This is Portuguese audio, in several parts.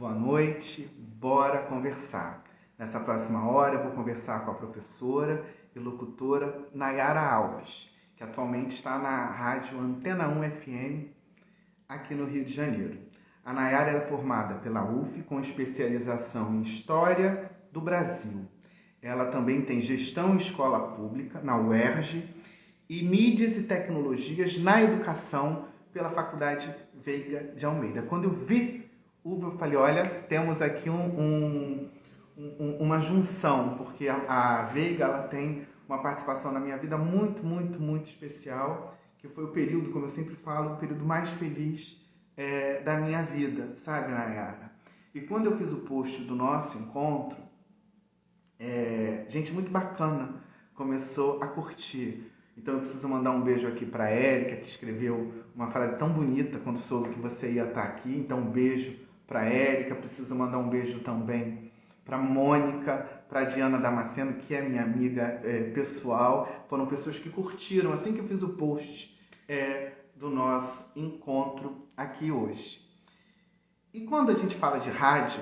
Boa noite, bora conversar. Nessa próxima hora eu vou conversar com a professora e locutora Nayara Alves, que atualmente está na rádio Antena 1 FM aqui no Rio de Janeiro. A Nayara é formada pela UF com especialização em História do Brasil. Ela também tem Gestão em Escola Pública na UERJ e Mídias e Tecnologias na Educação pela Faculdade Veiga de Almeida. Quando eu vi UVA, eu falei, olha, temos aqui uma junção, porque a Veiga ela tem uma participação na minha vida muito especial, que foi o período, como eu sempre falo, o período mais feliz da minha vida, sabe, Nayara? E quando eu fiz o post do nosso encontro, gente muito bacana começou a curtir. Então eu preciso mandar um beijo aqui para a Érica, que escreveu uma frase tão bonita quando soube que você ia estar aqui. Então um beijo para a Érica. Preciso mandar um beijo também para a Mônica, para a Diana Damasceno, que é minha amiga pessoal. Foram pessoas que curtiram assim que eu fiz o post do nosso encontro aqui hoje. E quando a gente fala de rádio,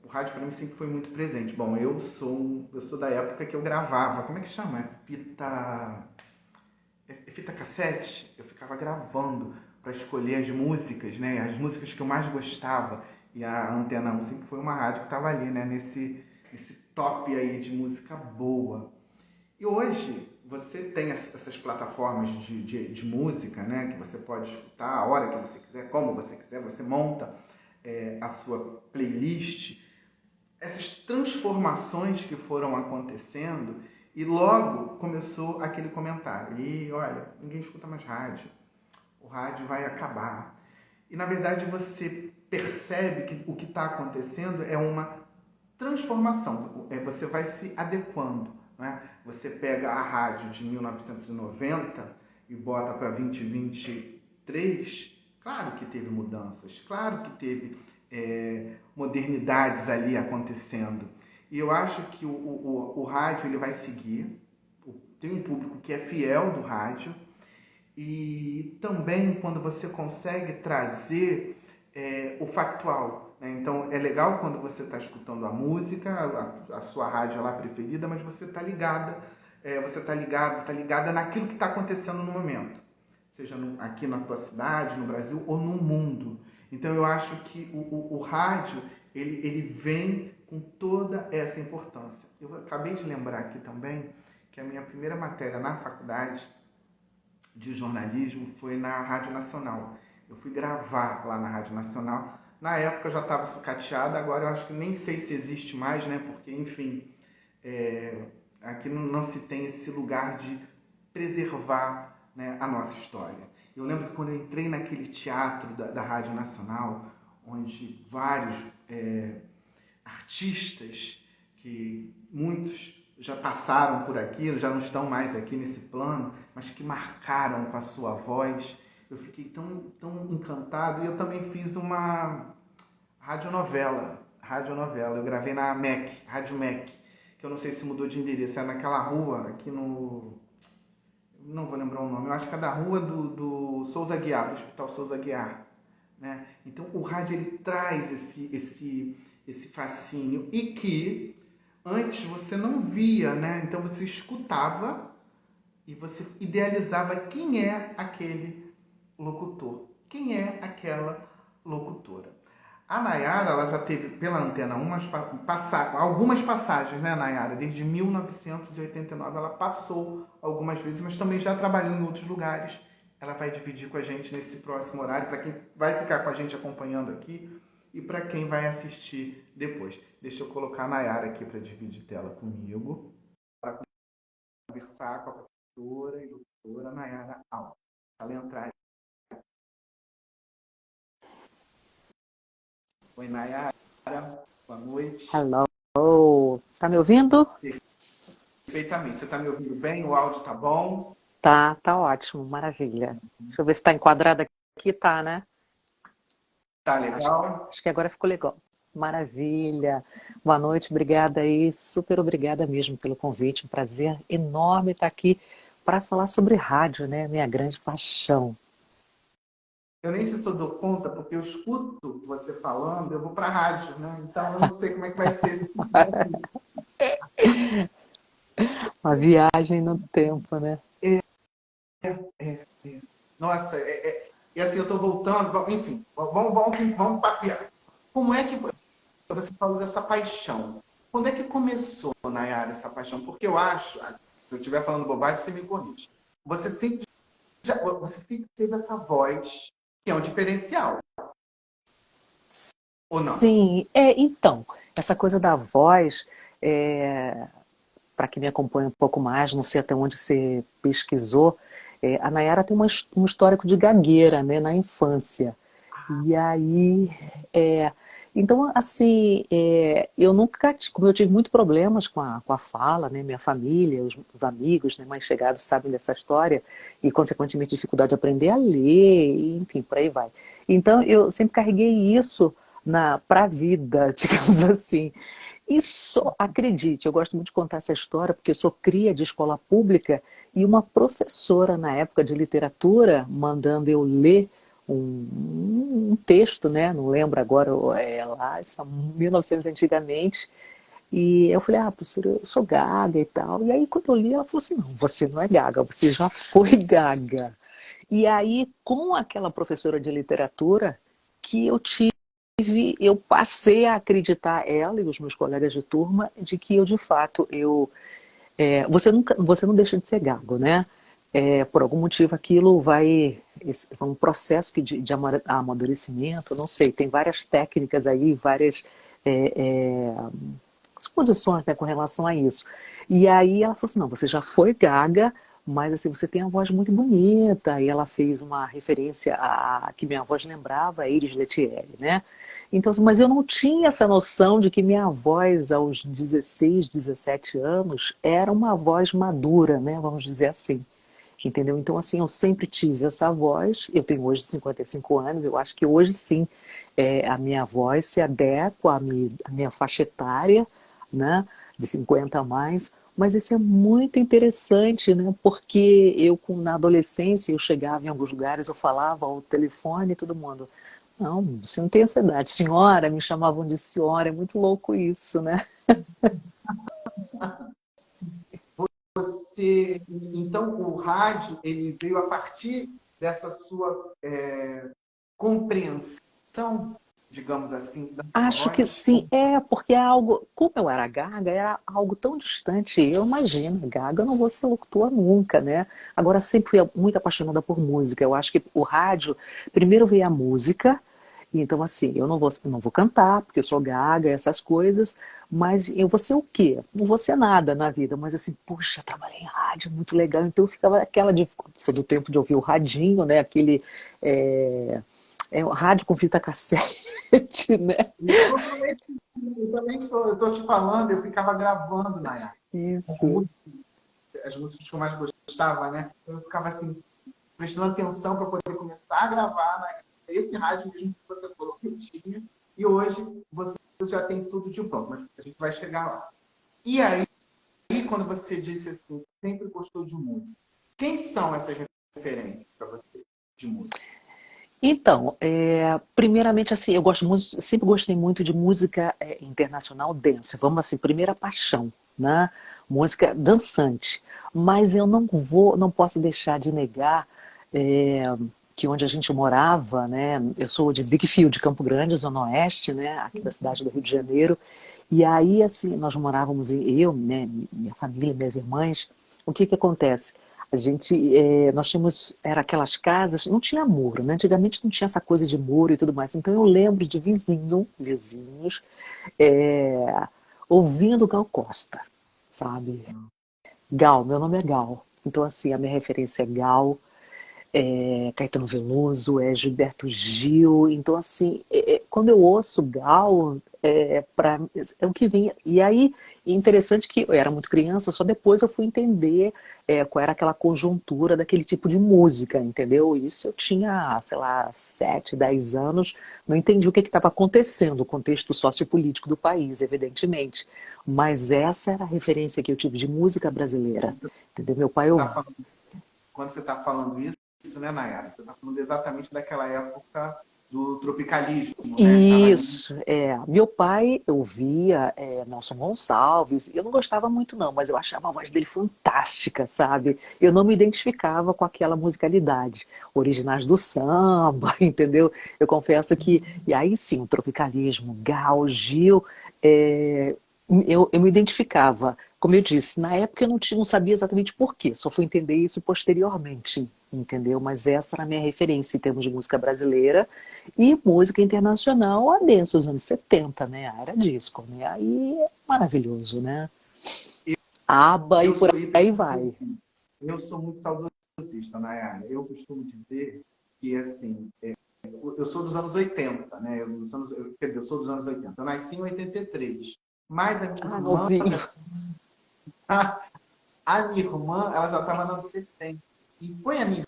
o rádio para mim sempre foi muito presente. Bom, eu sou da época que eu gravava, como é que chama? Fita cassete. Eu ficava gravando para escolher as músicas, né? As músicas que eu mais gostava. E a Antena 1 sempre foi uma rádio que estava ali, né? Nesse top aí de música boa. E hoje você tem essas plataformas de música, né? Que você pode escutar a hora que você quiser, como você quiser. Você monta a sua playlist. Essas transformações que foram acontecendo e logo começou aquele comentário. E olha, ninguém escuta mais rádio. O rádio vai acabar. E na verdade você percebe que o que está acontecendo é uma transformação. Você vai se adequando. Né? Você pega a rádio de 1990 e bota para 2023. Claro que teve mudanças. Claro que teve modernidades ali acontecendo. E eu acho que o rádio ele vai seguir. Tem um público que é fiel do rádio. E também quando você consegue trazer o factual. Né? Então é legal quando você está escutando a música, a sua rádio lá preferida, mas você está ligada, está ligada naquilo que está acontecendo no momento. Seja aqui na tua cidade, no Brasil ou no mundo. Então eu acho que o rádio ele vem com toda essa importância. Eu acabei de lembrar aqui também que a minha primeira matéria na faculdade de jornalismo foi na Rádio Nacional. Eu fui gravar lá na Rádio Nacional. Na época eu já estava sucateada, agora eu acho que nem sei se existe mais, né? Porque, enfim, aqui não se tem esse lugar de preservar, né, a nossa história. Eu lembro que quando eu entrei naquele teatro da Rádio Nacional, onde vários artistas, que muitos já passaram por aqui, já não estão mais aqui nesse plano, mas que marcaram com a sua voz, eu fiquei tão encantado. E eu também fiz uma radionovela. Eu gravei na MEC, Rádio MEC, que eu não sei se mudou de endereço, é naquela rua aqui no... não vou lembrar o nome, eu acho que é da rua do Souza Aguiar, do Hospital Souza Aguiar. Né? Então o rádio ele traz esse fascínio e que antes você não via, né? Então você escutava e você idealizava quem é aquele locutor, quem é aquela locutora. A Nayara, ela já teve pela Antena 1 algumas passagens, né, Nayara? Desde 1989 ela passou algumas vezes, mas também já trabalhou em outros lugares. Ela vai dividir com a gente nesse próximo horário, para quem vai ficar com a gente acompanhando aqui e para quem vai assistir depois. Deixa eu colocar a Nayara aqui para dividir tela comigo, para conversar com a professora e doutora Nayara Alves. Ela entrar. Oi, Nayara. Boa noite. Hello. Tá me ouvindo? Perfeitamente. Você está me ouvindo bem? O áudio tá bom? Tá ótimo, maravilha. Deixa eu ver se tá enquadrada aqui, tá, né? Tá legal? Acho que agora ficou legal. Maravilha. Boa noite, obrigada aí, super obrigada mesmo pelo convite. Um prazer enorme estar aqui para falar sobre rádio, né? Minha grande paixão. eu nem sei se eu dou conta, porque eu escuto você falando, eu vou para a rádio, né? Então eu não sei como é que vai ser esse feedback. Uma viagem no tempo, né? Nossa, e assim, eu estou voltando, enfim, vamos papiar. Como é que você falou dessa paixão? Quando é que começou, Nayara, essa paixão? Porque eu acho, se eu estiver falando bobagem, você me corrige. Você sempre, você sempre teve essa voz, que é um diferencial, ou não? Sim, então, essa coisa da voz, é, para quem me acompanha um pouco mais, não sei até onde você pesquisou, a Nayara tem um histórico de gagueira, né, na infância. E aí, é, então, assim, eu nunca, como eu tive muitos problemas com a fala, né, minha família, os amigos, né, mais chegados sabem dessa história, e consequentemente dificuldade de aprender a ler, e, enfim, por aí vai. Então, eu sempre carreguei isso para a vida, digamos assim. E só, acredite, eu gosto muito de contar essa história porque eu sou cria de escola pública e uma professora na época de literatura mandando eu ler um texto, né? Não lembro agora, lá, isso há 1900 antigamente. E eu falei, professora, eu sou gaga e tal. E aí, quando eu li, ela falou assim: não, você não é gaga, você já foi gaga. E aí, com aquela professora de literatura, que eu passei a acreditar, ela e os meus colegas de turma, de que eu, de fato, você não deixa de ser gago, né? Por algum motivo aquilo é um processo de amadurecimento, não sei, tem várias técnicas aí, várias é, é, suposições, né, com relação a isso. E aí ela falou assim, não, você já foi gaga, mas assim, você tem uma voz muito bonita, e ela fez uma referência a que minha voz lembrava a Iris Letieri, né? Então, mas eu não tinha essa noção de que minha voz aos 16, 17 anos era uma voz madura, né? Vamos dizer assim. Entendeu? Então, assim, eu sempre tive essa voz. Eu tenho hoje 55 anos, eu acho que hoje sim a minha voz se adequa à minha faixa etária, né? De 50 a mais. Mas isso é muito interessante, né? Porque na adolescência, eu chegava em alguns lugares, eu falava ao telefone e todo mundo. Não, você não tem essa idade. Senhora, me chamavam de senhora, é muito louco isso, né? Então, o rádio, ele veio a partir dessa sua compreensão, digamos assim, da sua Acho que voz? sim, porque é algo, como eu era gaga, era algo tão distante. Eu imagino, gaga, eu não vou ser locutora nunca, né? Agora, sempre fui muito apaixonada por música. Eu acho que o rádio, primeiro veio a música, e então, assim, eu não vou cantar, porque eu sou gaga, essas coisas, mas eu vou ser o quê? Não vou ser nada na vida, mas assim, puxa, trabalhei em rádio, muito legal. Então, eu ficava aquela de, sou do tempo de ouvir o radinho, né? Aquele. O rádio com fita cassete, né? Eu também sou, eu estou te falando, eu ficava gravando na época. Isso. As músicas que eu mais gostava, né? Eu ficava assim, prestando atenção para poder começar a gravar esse rádio mesmo que você falou que eu tinha. E hoje você já tem tudo de pronto, mas a gente vai chegar lá. E aí, quando você disse assim, sempre gostou de música, quem são essas referências para você de música? Então, primeiramente, assim, eu gosto muito, sempre gostei muito de música internacional dance. Vamos assim, primeira paixão, né? Música dançante. Mas eu não posso deixar de negar é, que onde a gente morava, né? Eu sou de Big Field, Campo Grande, Zona Oeste, né? Aqui da cidade do Rio de Janeiro. E aí, assim, nós morávamos, eu, né? Minha família, minhas irmãs. O que que acontece? Nós tínhamos, era aquelas casas, não tinha muro, né? Antigamente não tinha essa coisa de muro e tudo mais. Então eu lembro de vizinhos, é, ouvindo Gal Costa, sabe? Gal, meu nome é Gal. Então, assim, a minha referência é Gal, Caetano Veloso, Gilberto Gil. Então, assim, quando eu ouço Gal, é o que vem. E aí, é interessante que eu era muito criança, só depois eu fui entender qual era aquela conjuntura daquele tipo de música, entendeu? Isso eu tinha, sei lá, 7, 10 anos, não entendi o que estava acontecendo, o contexto sociopolítico do país, evidentemente. Mas essa era a referência que eu tive de música brasileira, entendeu? Meu pai Você ouviu. tá falando, quando você está falando isso, né, Nayara? Você está falando exatamente daquela época do tropicalismo, né? Que tava ali. Isso, meu pai ouvia Nelson Gonçalves, eu não gostava muito não, mas eu achava a voz dele fantástica, sabe? Eu não me identificava com aquela musicalidade, originais do samba, entendeu? Eu confesso que, e aí sim, o tropicalismo, Gal, Gil, é, eu me identificava. Como eu disse, na época eu não sabia exatamente por quê, só fui entender isso posteriormente, entendeu? Mas essa era a minha referência em termos de música brasileira e música internacional, a dance dos anos 70, né? A era disco, né? Aí é maravilhoso, né? ABBA e Eu por sou aí vai. eu sou muito saudosista, Nayara. Eu costumo dizer que, assim, eu sou dos anos 80, né? Quer dizer, eu sou dos anos 80. Eu nasci em 83. Mas a minha Ah, irmã, novinho. a minha irmã, ela já estava na adolescente. E foi a minha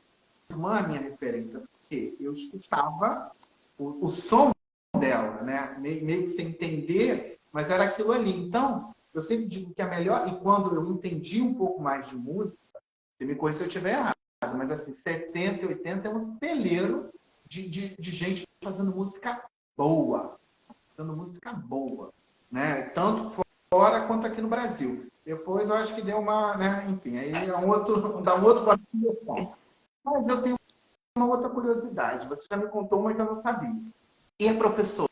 irmã a minha referência, porque eu escutava o som dela, né? Meio que sem entender, mas era aquilo ali. Então, eu sempre digo que a melhor, e quando eu entendi um pouco mais de música, você me corrija se eu estiver errado, mas assim, 70 e 80 é um celeiro de gente fazendo música boa, né? Tanto fora quanto aqui no Brasil. Depois eu acho que deu uma, né? Enfim, aí é um outro, dá um outro bate-papo. Mas eu tenho uma outra curiosidade. Você já me contou uma que eu não sabia. E a professora?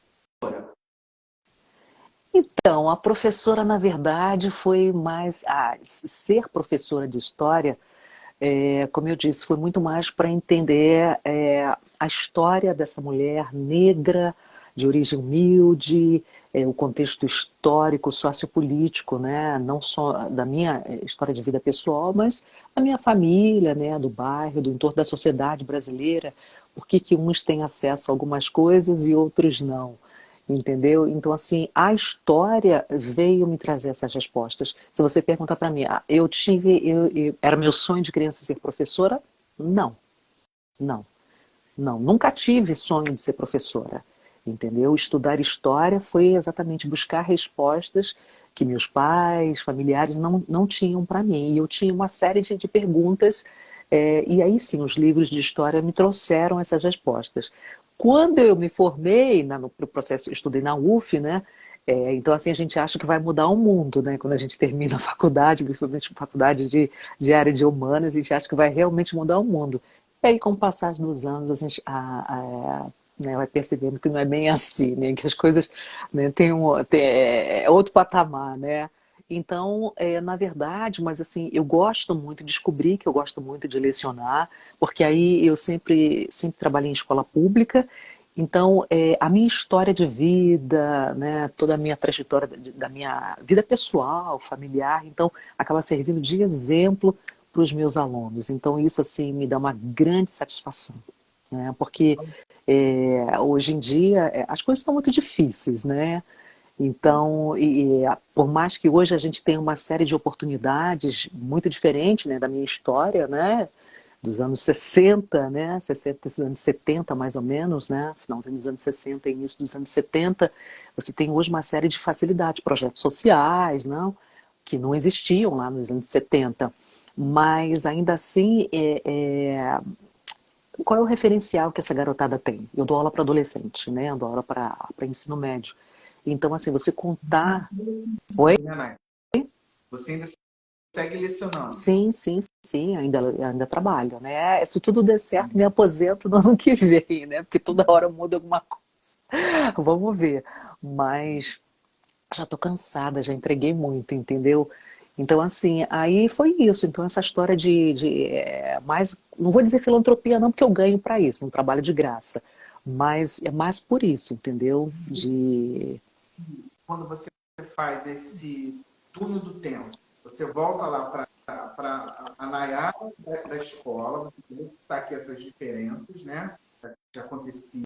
Então, a professora, na verdade, foi mais. Ser professora de história, como eu disse, foi muito mais para entender a história dessa mulher negra, de origem humilde, o contexto histórico, sociopolítico, né? Não só da minha história de vida pessoal, mas da minha família, né? Do bairro, do entorno da sociedade brasileira. Por que que uns têm acesso a algumas coisas e outros não? Entendeu? Então, assim, a história veio me trazer essas respostas. Se você perguntar para mim, era meu sonho de criança ser professora? Não, não, não. Nunca tive sonho de ser professora, entendeu? Estudar história foi exatamente buscar respostas que meus pais, familiares não tinham para mim. E eu tinha uma série de perguntas, e aí sim, os livros de história me trouxeram essas respostas. Quando eu me formei no processo, eu estudei na UF, né? Então, assim, a gente acha que vai mudar o mundo, né? Quando a gente termina a faculdade, principalmente a faculdade de área de humanas, a gente acha que vai realmente mudar o mundo. E aí, com o passar dos anos, a gente né, vai percebendo que não é bem assim, né? Que as coisas, né, é outro patamar, né? Então, na verdade, mas assim, eu gosto muito, descobri que eu gosto muito de lecionar, porque aí eu sempre trabalhei em escola pública, então a minha história de vida, né, toda a minha trajetória da minha vida pessoal, familiar, então acaba servindo de exemplo para os meus alunos. Então isso assim me dá uma grande satisfação, né, porque hoje em dia as coisas estão muito difíceis, né? Então, por mais que hoje a gente tenha uma série de oportunidades muito diferentes, né, da minha história, né, dos anos 60, né, 60, anos 70 mais ou menos, né, finalzinho dos anos 60 e início dos anos 70, você tem hoje uma série de facilidades, projetos sociais, não, que não existiam lá nos anos 70. Mas ainda assim, qual é o referencial que essa garotada tem? Eu dou aula para adolescente, né, eu dou aula para ensino médio. Então, assim, você contar. Oi? Né, Nay? Você ainda segue lecionando. Sim, sim, sim, ainda trabalho, né? Se tudo der certo, me aposento no ano que vem, né? Porque toda hora muda alguma coisa. Vamos ver. Mas já tô cansada, já entreguei muito, entendeu? Então, assim, aí foi isso. Então, essa história mais, não vou dizer filantropia, não, porque eu ganho para isso, um trabalho de graça. Mas é mais por isso, entendeu? Quando você faz esse túnel do tempo, você volta lá para a Nayara da escola, você está aqui essas diferenças, né? Que aconteciam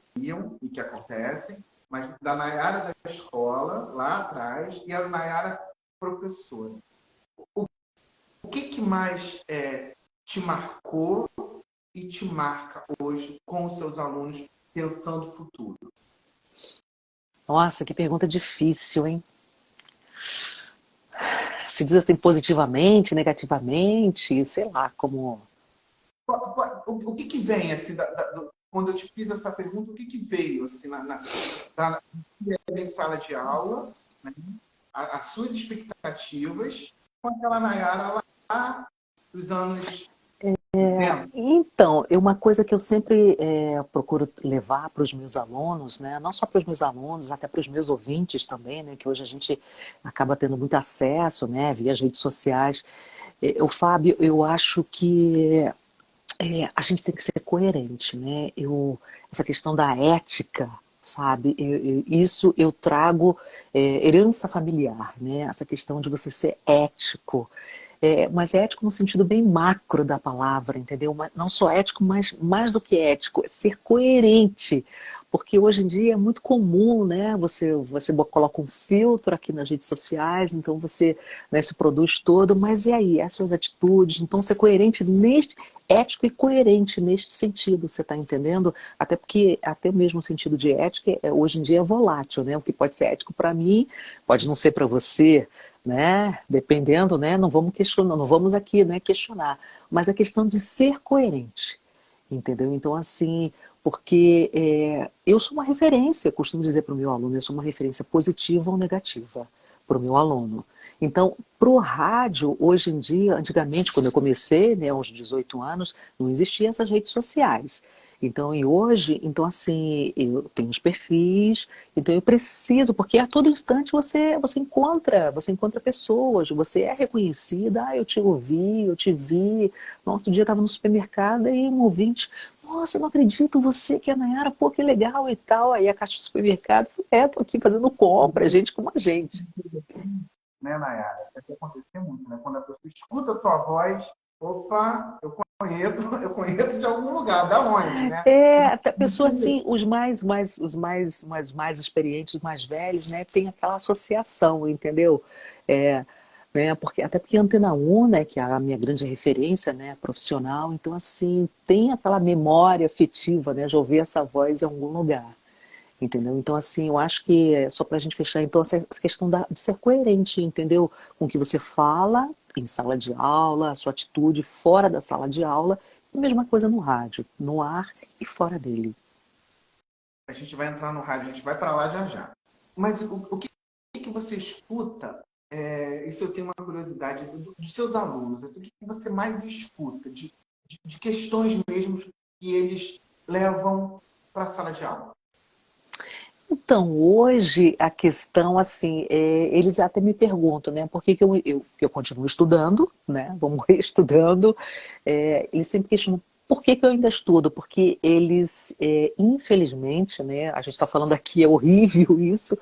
e que acontecem, mas da Nayara da escola, lá atrás, e a Nayara professora. O que mais te marcou e te marca hoje com os seus alunos pensando o futuro? Nossa, que pergunta difícil, hein? Se diz assim positivamente, negativamente, sei lá, como. o que que vem, assim, quando eu te fiz essa pergunta, o que que veio, assim, em sala de aula, né? As suas expectativas com aquela Nayara lá dos anos 90? Então, é uma coisa que eu sempre procuro levar para os meus alunos, né? Não só para os meus alunos, até para os meus ouvintes também, né? Que hoje a gente acaba tendo muito acesso, né? Via as redes sociais. O Fábio, eu acho que a gente tem que ser coerente, né? Essa questão da ética, sabe? Isso eu trago herança familiar, né? Essa questão de você ser ético. Mas é ético no sentido bem macro da palavra, entendeu? Não só ético, mas mais do que ético, é ser coerente. Porque hoje em dia é muito comum, né? Você coloca um filtro aqui nas redes sociais, então você, né, se produz todo, mas e aí? As suas atitudes? Então, ser coerente ético e coerente neste sentido, você está entendendo? Até porque, até mesmo o sentido de ética, hoje em dia é volátil, né? O que pode ser ético para mim, pode não ser para você, né? Dependendo, né? Não vamos questionar, não vamos aqui, né, questionar. Mas a questão de ser coerente, entendeu? Então, assim, porque eu sou uma referência, costumo dizer para o meu aluno, eu sou uma referência positiva ou negativa para o meu aluno. Então, para o rádio, hoje em dia, antigamente, quando eu comecei, né, aos 18 anos, não existiam essas redes sociais. Então, e hoje, então assim, eu tenho os perfis, então eu preciso, porque a todo instante você encontra pessoas, você é reconhecida, eu te ouvi, eu te vi. Nossa, um dia eu estava no supermercado e um ouvinte, nossa, eu não acredito, você que é a Nayara, pô, que legal e tal. Aí a caixa do supermercado, tô aqui fazendo compra, gente como a gente. Né, Nayara? Deve acontecer muito, né? Quando a pessoa escuta a tua voz, opa, eu conheço de algum lugar, da onde, né? Até pessoa assim, os mais experientes, os mais velhos, né, tem aquela associação, entendeu? É, porque, até porque a Antena 1, né, que é a minha grande referência, né, profissional, então assim, tem aquela memória afetiva, né, de ouvir essa voz em algum lugar. Entendeu? Então, assim, eu acho que, só para a gente fechar, então, essa questão de ser coerente, entendeu? Com o que você fala em sala de aula, a sua atitude fora da sala de aula, e a mesma coisa no rádio, no ar e fora dele. A gente vai entrar no rádio, a gente vai para lá já já. Mas o que você escuta? Isso eu tenho uma curiosidade dos seus alunos. Assim, o que você mais escuta de questões mesmo que eles levam para a sala de aula? Então, hoje a questão, assim, eles até me perguntam, né, por que que eu continuo estudando, né, vamos estudando, eles sempre questionam por que que eu ainda estudo, porque eles, infelizmente, né, a gente está falando aqui, é horrível isso,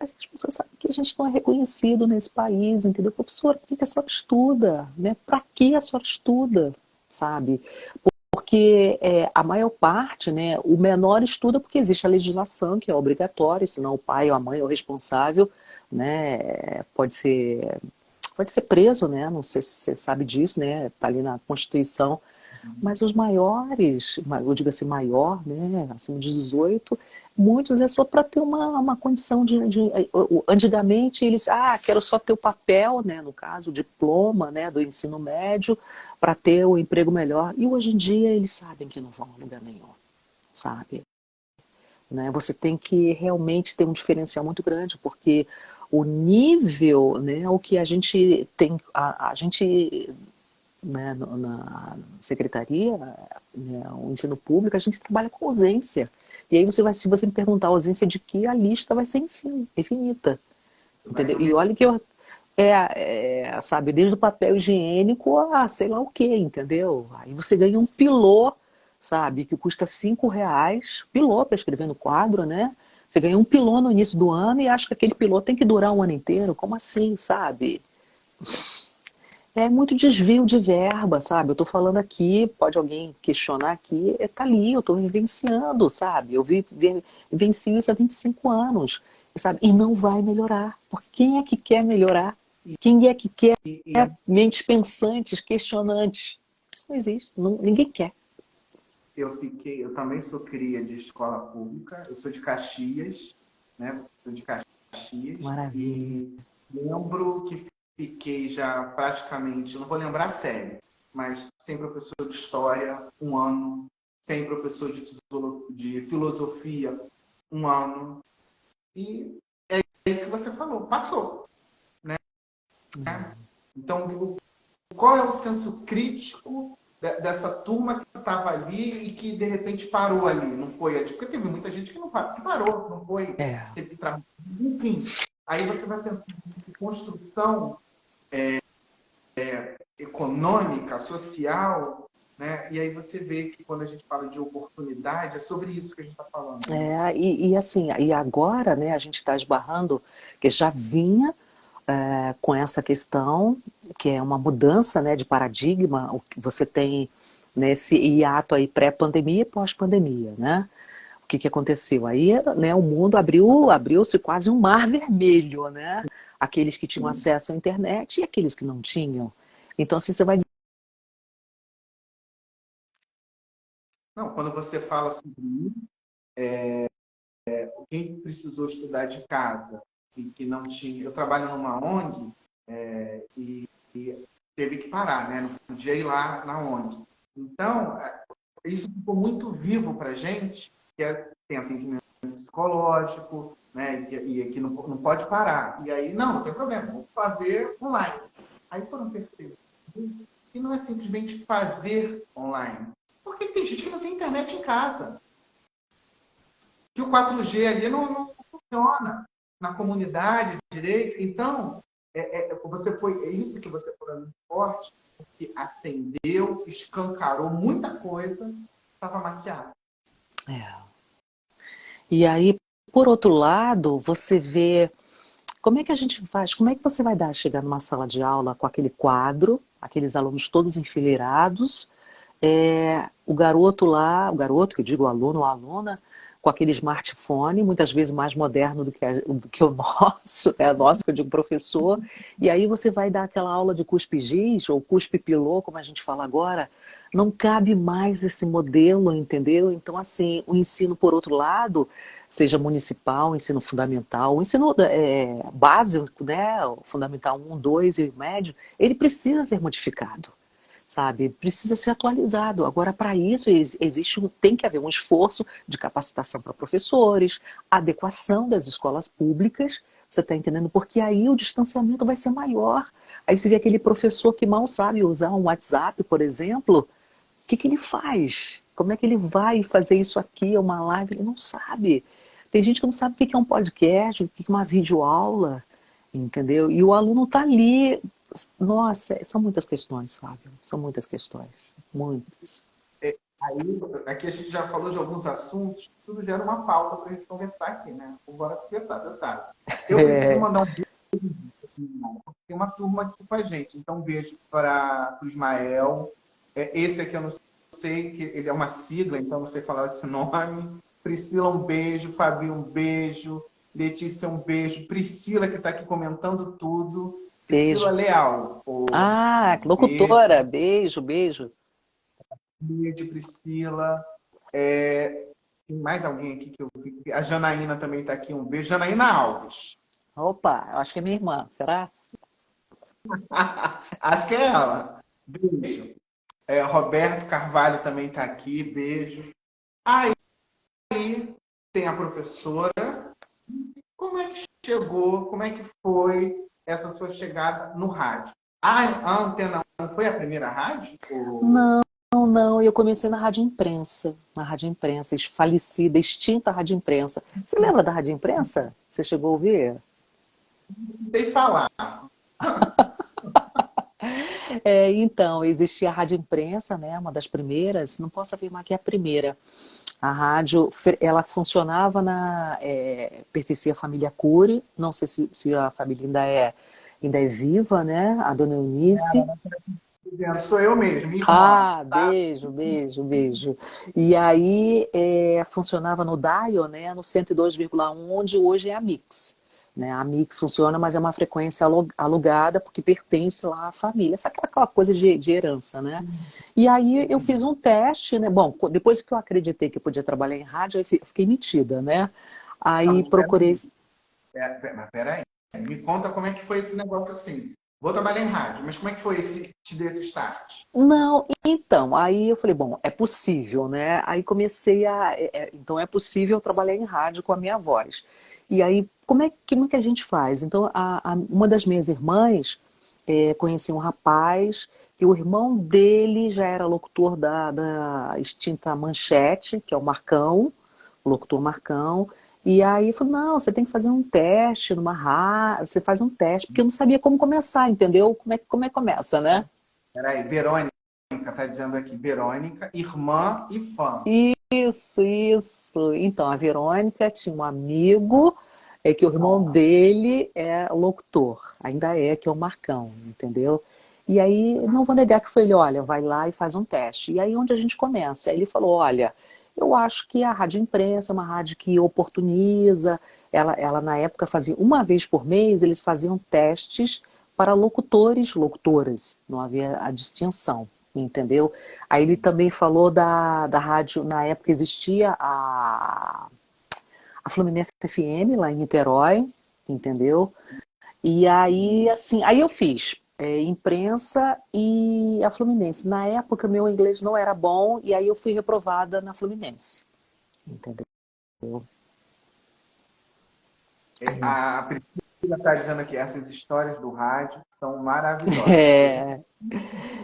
as pessoas sabem que a gente não é reconhecido nesse país, entendeu? Professor, por que que a senhora estuda, né, para que a senhora estuda, sabe? Porque a maior parte, né, o menor estuda porque existe a legislação que é obrigatória, senão o pai ou a mãe é o responsável, né, pode ser preso, né, não sei se você sabe disso, né, está ali na Constituição, mas os maiores, eu digo assim, maior, né, acima de 18, muitos é só para ter uma condição antigamente eles, quero só ter o papel, né, no caso, o diploma, né, do ensino médio, para ter o emprego melhor. E hoje em dia eles sabem que não vão a lugar nenhum, sabe? Né? Você tem que realmente ter um diferencial muito grande, porque o nível, né, o que a gente tem, a gente, né, na secretaria, né, o ensino público, a gente trabalha com ausência. E aí se você me perguntar a ausência de que, a lista vai ser infinita. Vai Entendeu? E realmente. olha que sabe, desde o papel higiênico a sei lá o que, entendeu? Aí você ganha um pilô, sabe, que custa R$ 5, pilô para escrever no quadro, né? Você ganha um pilô no início do ano e acha que aquele pilô tem que durar um ano inteiro. Como assim, sabe? É muito desvio de verba, sabe? Eu tô falando aqui, pode alguém questionar aqui, tá ali, eu tô vivenciando, sabe? Vivencio isso há 25 anos, sabe? E não vai melhorar. Porque quem é que quer melhorar? Quem é que quer E mentes pensantes, questionantes? Isso não existe, ninguém quer. eu também sou cria de escola pública, eu sou de Caxias, né? Sou de Caxias Maravilha. e lembro que fiquei já praticamente, não vou lembrar a série, mas sem professor de história, um ano, sem professor de filosofia, um ano. E é isso que você falou, passou. Então, qual é o senso crítico dessa turma que estava ali e que de repente parou ali? Não foi? Porque teve muita gente que não que parou, não foi, É. teve que trabalhar. Enfim, aí você vai pensar em construção econômica, social, né? E aí você vê que quando a gente fala de oportunidade, é sobre isso que a gente está falando. Né? E assim, e agora, né, a gente está esbarrando, que já vinha com essa questão, que é uma mudança, né, de paradigma, o que você tem nesse hiato aí pré-pandemia e pós-pandemia, né? O que aconteceu? Aí, né, o mundo abriu-se quase um mar vermelho, né? Aqueles que tinham acesso à internet e aqueles que não tinham. Então, assim, você vai. Não, quando você fala sobre isso, quem precisou estudar de casa e que não tinha. Eu trabalho numa ONG e teve que parar, né? Não podia ir lá na ONG. Então, isso ficou muito vivo para a gente, que tem atendimento psicológico, né? E que não pode parar. E aí, não tem problema, vamos fazer online. Aí foram perceber que não é simplesmente fazer online. Porque tem gente que não tem internet em casa. Que o 4G ali não funciona na comunidade direito. Então, é isso que você foi muito forte, que acendeu, escancarou muita coisa, estava maquiada. É. E aí, por outro lado, você vê como é que a gente faz, como é que você vai dar chegar numa sala de aula com aquele quadro, aqueles alunos todos enfileirados, o garoto lá, o garoto, que eu digo o aluno ou a aluna, com aquele smartphone, muitas vezes mais moderno do que o nosso, né? Nosso, que eu digo professor, e aí você vai dar aquela aula de cuspe-giz, ou cuspe-pilô, como a gente fala agora, não cabe mais esse modelo, entendeu? Então, assim, o ensino, por outro lado, seja municipal, ensino fundamental, o ensino básico, né, o fundamental um, 2 e médio, ele precisa ser modificado, sabe? Precisa ser atualizado. Agora, para isso, tem que haver um esforço de capacitação para professores, adequação das escolas públicas, você está entendendo? Porque aí o distanciamento vai ser maior. Aí você vê aquele professor que mal sabe usar um WhatsApp, por exemplo, o que ele faz? Como é que ele vai fazer isso aqui, uma live? Ele não sabe. Tem gente que não sabe o que é um podcast, o que é uma videoaula, entendeu? E o aluno está ali. Nossa, são muitas questões, Fábio. São muitas questões. Muitas. Aí, aqui a gente já falou de alguns assuntos, tudo gera uma pauta para a gente conversar aqui, né? Bora conversar, você sabe. Eu preciso É, mandar um beijo, tem uma turma aqui com a gente, então um beijo para o Ismael. Esse aqui eu não sei, que ele é uma sigla, então não sei falar esse nome. Priscila, um beijo. Fabi, um beijo. Letícia, um beijo. Priscila, que está aqui comentando tudo. Priscila beijo. Leal. Ah, Beijo, locutora, beijo, beijo. beijo, Priscila. Tem mais alguém aqui que eu vi? A Janaína também está aqui. Um beijo. Janaína Alves. Opa, eu acho que é minha irmã, será? Acho que é ela. Beijo. Roberto Carvalho também está aqui. Beijo. Aí tem a professora. Como é que chegou? Como é que foi essa sua chegada no rádio? A Antena 1 foi a primeira rádio? Não, não, eu comecei na Rádio Imprensa, falecida, extinta Rádio Imprensa. Você lembra da Rádio Imprensa? Você chegou a ouvir? Não sei falar. Então, existia a Rádio Imprensa, né, uma das primeiras, não posso afirmar que é a primeira. A rádio, ela funcionava pertencia à família Cury, não sei se a família ainda é viva, né, a dona Eunice. Sou eu mesmo, minha irmã. Ah, Tá? beijo, beijo, beijo. E aí funcionava no dial, né, no 102,1, onde hoje é a Mix. Né? A Mix funciona, mas é uma frequência alugada, porque pertence lá à família. Essa é aquela coisa de herança, né? E aí eu fiz um teste, né? Bom, depois que eu acreditei que eu podia trabalhar em rádio, eu fiquei metida, né? Não, Aí mas peraí. procurei. Mas peraí. Me conta como é que foi esse negócio assim. vou trabalhar em rádio. Mas como é que foi te deu esse start? Não, então, aí eu falei, bom, é possível, né? Aí comecei então é possível trabalhar em rádio com a minha voz. E aí, como é que a gente faz? Então, uma das minhas irmãs conhecia um rapaz, e o irmão dele já era locutor da extinta Manchete, que é o Marcão, o locutor Marcão. E aí falou, não, você tem que fazer um teste numa rádio, você faz um teste, porque eu não sabia como começar, entendeu? Como é que começa, né? Peraí, Verônica, tá dizendo aqui. Verônica, irmã e fã. Isso, isso. Então, a Verônica tinha um amigo que o irmão Nossa. dele é locutor, ainda é, que é o Marcão, entendeu? E aí, não vou negar que foi ele, olha, vai lá e faz um teste. E aí, onde a gente começa? Aí ele falou, olha, eu acho que a Rádio Imprensa é uma rádio que oportuniza, ela na época fazia, uma vez por mês, eles faziam testes para locutores, locutoras, não havia a distinção, entendeu? Aí ele também falou da rádio, na época existia a Fluminense FM lá em Niterói, entendeu? E aí, assim, aí eu fiz imprensa e a Fluminense. Na época, meu inglês não era bom e aí eu fui reprovada na Fluminense, entendeu? Aí, A Priscila está dizendo aqui, essas histórias do rádio são maravilhosas. é,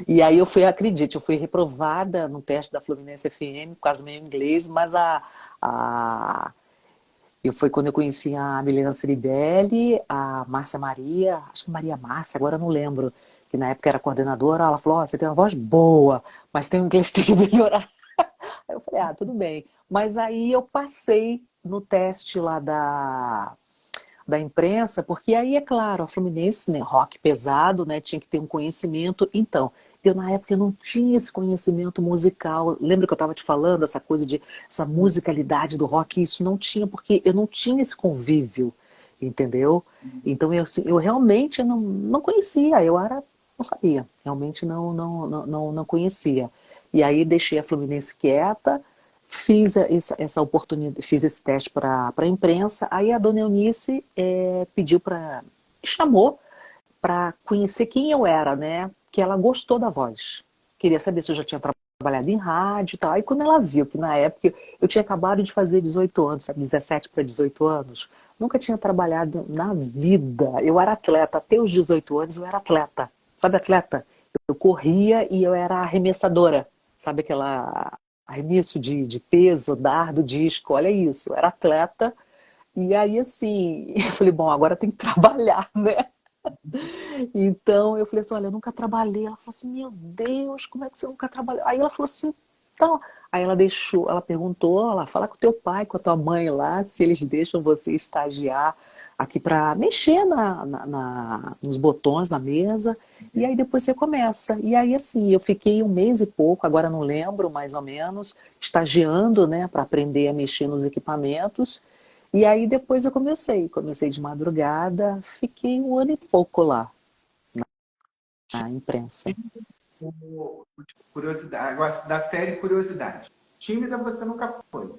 e aí eu fui, acredite, eu fui reprovada no teste da Fluminense FM por causa do meu inglês, mas a foi quando eu conheci a Milena Ceribelli, a Márcia Maria, acho que Maria Márcia, agora eu não lembro, que na época era coordenadora, ela falou, você tem uma voz boa, mas tem um inglês que tem que melhorar. Aí eu falei, tudo bem. Mas aí eu passei no teste lá da imprensa, porque aí, é claro, a Fluminense, né, rock pesado, né, tinha que ter um conhecimento. Então, eu na época eu não tinha esse conhecimento musical. Lembra que eu estava te falando essa coisa de essa musicalidade do rock? Isso não tinha, porque eu não tinha esse convívio, entendeu? Então eu, assim, eu realmente não conhecia, não sabia, realmente não conhecia. E aí deixei a Fluminense quieta, fiz essa oportunidade, fiz esse teste para a imprensa. Aí a dona Eunice pediu chamou para conhecer quem eu era, né? Que ela gostou da voz. Queria saber se eu já tinha trabalhado em rádio e tal. Aí quando ela viu que na época eu tinha acabado de fazer 18 anos, sabe, 17 para 18 anos, nunca tinha trabalhado na vida. Eu era atleta, até os 18 anos eu era atleta. Sabe atleta? Eu corria e eu era arremessadora. Sabe aquela arremesso de peso, dardo, disco? Olha isso, eu era atleta. E aí, assim, eu falei, bom, agora tem que trabalhar, né? Então eu falei assim, olha, eu nunca trabalhei. Ela falou assim, meu Deus, como é que você nunca trabalhou? Aí ela falou assim, então. Aí ela perguntou, ela fala com o teu pai, com a tua mãe lá, se eles deixam você estagiar aqui para mexer nos botões da mesa, e aí depois você começa. E aí assim, eu fiquei um mês e pouco, agora não lembro mais ou menos, estagiando, né, para aprender a mexer nos equipamentos. E aí depois eu comecei de madrugada, fiquei um ano e pouco lá na imprensa. Curiosidade, agora, da série Curiosidade. Tímida você nunca foi.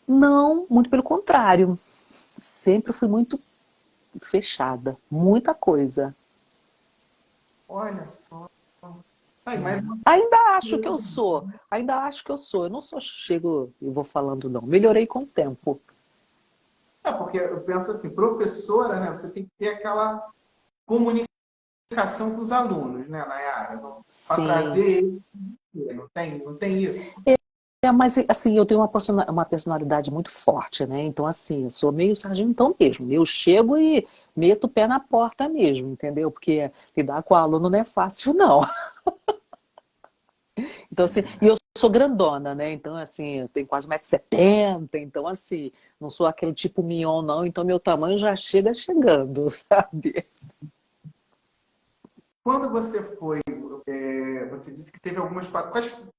Não, muito pelo contrário. Sempre fui muito fechada, muita coisa. Olha só. Aí, mais uma Ainda acho que eu coisa. sou, ainda acho que eu sou. Eu não sou chego e vou falando não. Melhorei com o tempo. Porque eu penso assim, professora, né? Você tem que ter aquela comunicação com os alunos, né, Nayara? Para Sim. trazer eles. Não tem isso? Mas assim, eu tenho uma personalidade muito forte, né? Então, assim, eu sou meio sargentão mesmo. Eu chego e meto o pé na porta mesmo, entendeu? Porque lidar com o aluno não é fácil, não. Então, assim, e eu sou grandona, né? Então, assim, eu tenho quase 1,70 m. Então, assim, não sou aquele tipo mignon, não. Então, meu tamanho já chega chegando, sabe? Quando você foi, você disse que teve algumas.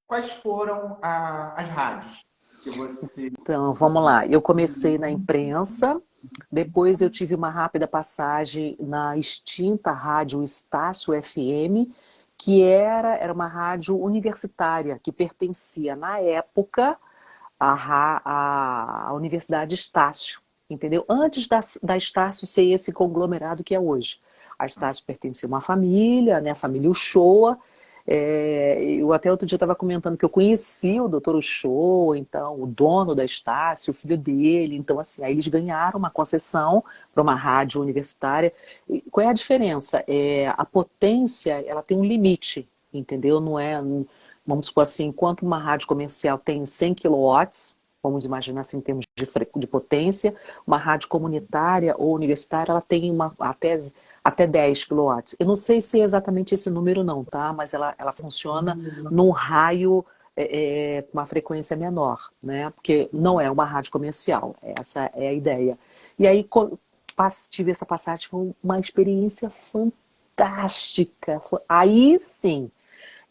Quais foram as rádios que você. Então, vamos lá. Eu comecei na imprensa, depois eu tive uma rápida passagem na extinta rádio Estácio FM, que era uma rádio universitária, que pertencia, na época, à Universidade Estácio, entendeu? Antes da Estácio ser esse conglomerado que é hoje. a Estácio pertencia a uma família, né, a família Uchoa. Eu até outro dia estava comentando que eu conheci o doutor Uchoa, então, o dono da Estácio, o filho dele. Então, assim, aí eles ganharam uma concessão para uma rádio universitária. E qual é a diferença? A potência, ela tem um limite, entendeu? Não é, vamos supor assim, enquanto uma rádio comercial tem 100 quilowatts, vamos imaginar assim, em termos de potência, uma rádio comunitária ou universitária, ela tem até 10 quilowatts. Eu não sei se é exatamente esse número não, tá? Mas ela funciona num raio com uma frequência menor, né? Porque não é uma rádio comercial, essa é a ideia. E aí tive essa passagem, foi uma experiência fantástica. Aí sim,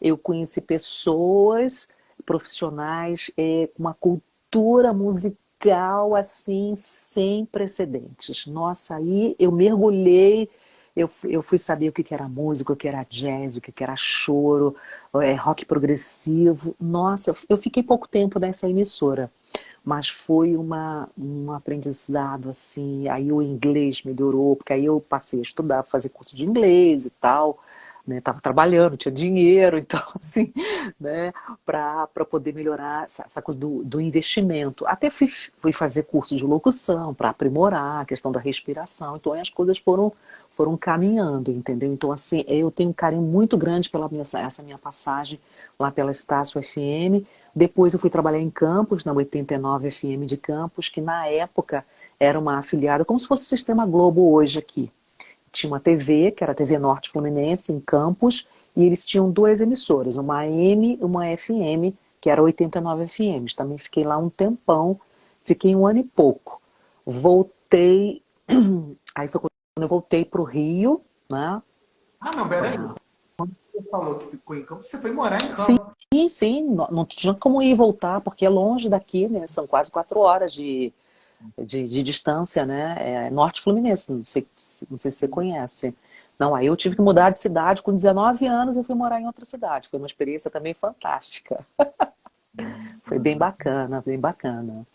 eu conheci pessoas profissionais com uma cultura musical assim sem precedentes. Nossa, aí eu mergulhei, eu fui saber o que era música, o que era jazz, o que era choro, rock progressivo. Nossa, eu fiquei pouco tempo nessa emissora, mas foi um aprendizado assim. Aí o inglês melhorou, porque aí eu passei a estudar, fazer curso de inglês e tal, né? Tava trabalhando, tinha dinheiro, então assim, né? Para poder melhorar essa coisa do investimento. Até fui fazer curso de locução para aprimorar a questão da respiração. Então aí as coisas foram caminhando, entendeu? Então assim, eu tenho um carinho muito grande pela essa minha passagem lá pela Estácio FM. Depois eu fui trabalhar em Campos, na 89 FM de Campos, que na época era uma afiliada, como se fosse o Sistema Globo hoje aqui. Tinha uma TV, que era a TV Norte Fluminense, em Campos, e eles tinham duas emissoras, uma AM e uma FM, que era 89 FM. Também fiquei lá um tempão, fiquei um ano e pouco. Voltei, aí foi quando eu voltei para o Rio, né? Ah, não, peraí. Quando você falou que ficou em Campos, você foi morar em Sim, Campos. sim, não tinha como ir e voltar, porque é longe daqui, né? São quase 4 horas de distância, né? É Norte Fluminense, não sei se você conhece. Não, aí eu tive que mudar de cidade com 19 anos, eu fui morar em outra cidade. Foi uma experiência também fantástica. Foi bem bacana, bem bacana.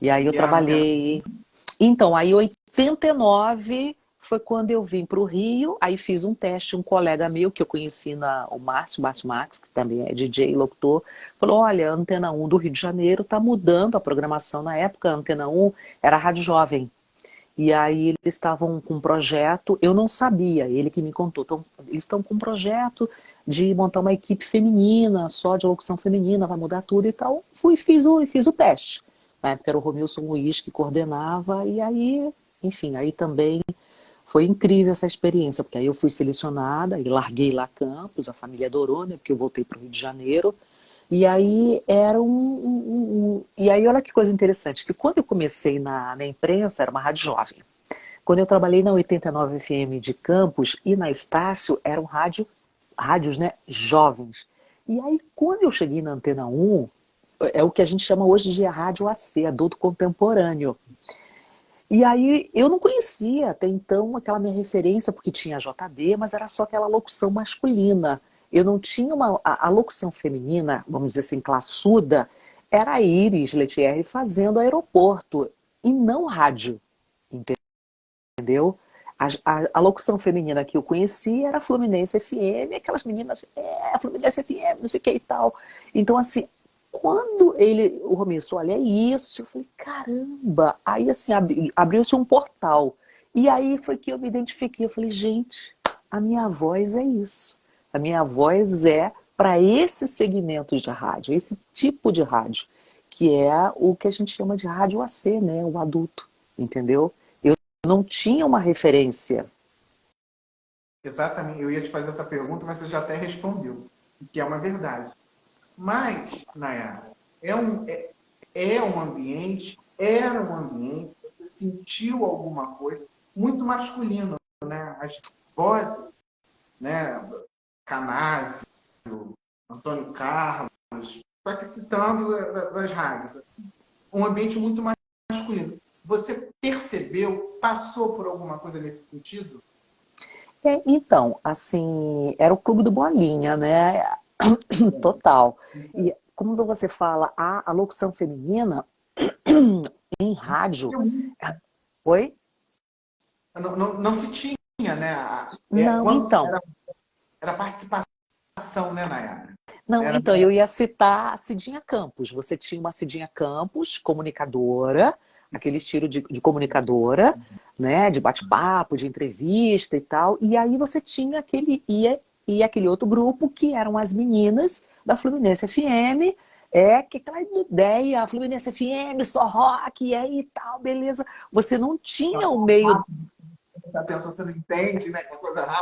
E aí eu E a antena. trabalhei. Então, aí em 89 foi quando eu vim para o Rio, aí fiz um teste, um colega meu que eu conheci, o Márcio Max, que também é DJ e locutor, falou, olha, a Antena 1 do Rio de Janeiro está mudando a programação. Na época, a Antena 1 era a Rádio Jovem. E aí eles estavam com um projeto, eu não sabia, ele que me contou. Então, eles estão com um projeto de montar uma equipe feminina, só de locução feminina, vai mudar tudo e tal. Fui e fiz o teste. Na época era o Romilson Luiz que coordenava, e aí, enfim, aí também foi incrível essa experiência, porque aí eu fui selecionada e larguei lá Campos, a família adorou, né, porque eu voltei para o Rio de Janeiro. E aí era E aí olha que coisa interessante, que quando eu comecei na imprensa, era uma rádio jovem. Quando eu trabalhei na 89 FM de Campos e na Estácio, eram rádios, né, jovens. E aí quando eu cheguei na Antena 1, é o que a gente chama hoje de rádio AC, adulto contemporâneo. E aí eu não conhecia até então aquela minha referência, porque tinha a JB, mas era só aquela locução masculina. Eu não tinha a locução feminina, vamos dizer assim, classuda, era a Iris Letierre fazendo aeroporto, e não rádio, entendeu? A locução feminina que eu conheci era a Fluminense FM, aquelas meninas, Fluminense FM, não sei o que e tal. Então, assim, quando o Romilson, olha, é isso, eu falei, caramba! Aí, assim, abriu-se um portal. E aí foi que eu me identifiquei. Eu falei, gente, a minha voz é isso. A minha voz é para esse segmento de rádio, esse tipo de rádio, que é o que a gente chama de rádio AC, né? O adulto, entendeu? Eu não tinha uma referência. Exatamente, eu ia te fazer essa pergunta, mas você já até respondeu, que é uma verdade. Mas, Nayara, é um ambiente, era um ambiente, você sentiu alguma coisa muito masculino, né? As vozes, né? Canásio, Antônio Carlos, estou aqui citando das rádios. Assim. Um ambiente muito mais masculino. Você percebeu, passou por alguma coisa nesse sentido? Então, assim, era o clube do Bolinha, né? Total. E como você fala, a locução feminina em rádio. Oi? Não se tinha né? Não, Quando então. era participação, né, Nayara? Não, Era, então, eu ia citar a Cidinha Campos. Você tinha uma Cidinha Campos, comunicadora, aquele estilo de comunicadora, né? De bate-papo, de entrevista e tal. E aí você tinha e aquele outro grupo que eram as meninas da Fluminense FM. Que aquela ideia, a Fluminense FM, só rock, e aí tal, beleza. Você não tinha o meio. atenção, você não entende, né? Aquela coisa rápida,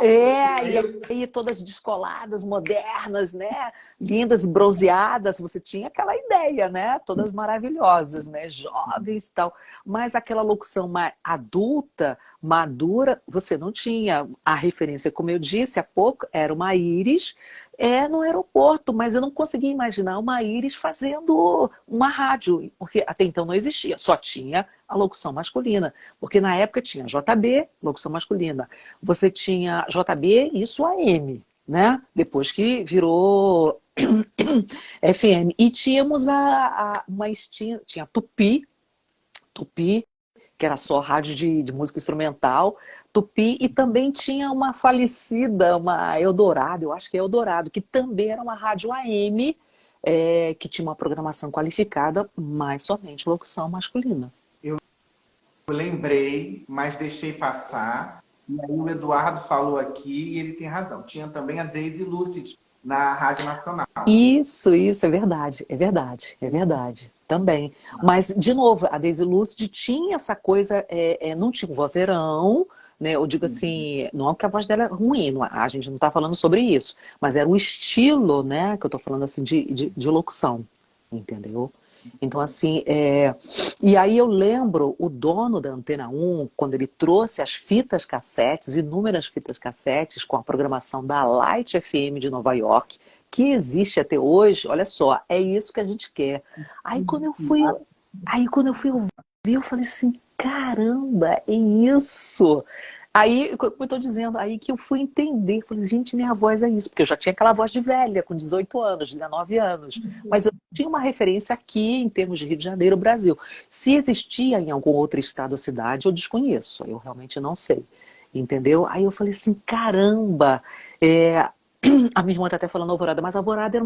assim, E aí aí todas descoladas, modernas, né? Lindas, bronzeadas, você tinha aquela ideia, né? Todas maravilhosas, né? Jovens e tal. Mas aquela locução mais adulta, madura, você não tinha. A referência, como eu disse há pouco, era uma Íris no aeroporto, mas eu não conseguia imaginar uma Íris fazendo uma rádio, porque até então não existia, só tinha a locução masculina, porque na época tinha JB, locução masculina, você tinha JB, isso AM, né? Depois que virou FM. E tínhamos tinha Tupi, que era só rádio de música instrumental, Tupi, e também tinha uma falecida, uma Eldorado, eu acho que é Eldorado, que também era uma rádio AM, que tinha uma programação qualificada, mas somente locução masculina. eu lembrei, mas deixei passar. E aí o Eduardo falou aqui e ele tem razão. Tinha também a Daisy Lucid na Rádio Nacional. Isso, é verdade, é verdade, é verdade, também. Mas, de novo, a Daisy Lucid tinha essa coisa, não tinha um vozeirão, né? Eu digo assim, não é que a voz dela é ruim, a gente não está falando sobre isso, mas era o estilo, né, que eu estou falando assim, de locução, entendeu? Então, assim, e aí eu lembro o dono da Antena 1, quando ele trouxe as fitas cassetes, inúmeras fitas cassetes, com a programação da Light FM de Nova York, que existe até hoje, olha só, é isso que a gente quer. Aí quando eu fui, aí quando eu fui ouvir, eu falei assim, caramba, é isso. Aí, como eu estou dizendo, aí que eu fui entender, falei, gente, minha voz é isso, porque eu já tinha aquela voz de velha, com 18 anos, 19 anos, mas eu tinha uma referência aqui em termos de Rio de Janeiro, Brasil. Se existia em algum outro estado ou cidade, eu desconheço, eu realmente não sei, entendeu? Aí eu falei assim, caramba, a minha irmã está até falando Alvorada, mas a Alvorada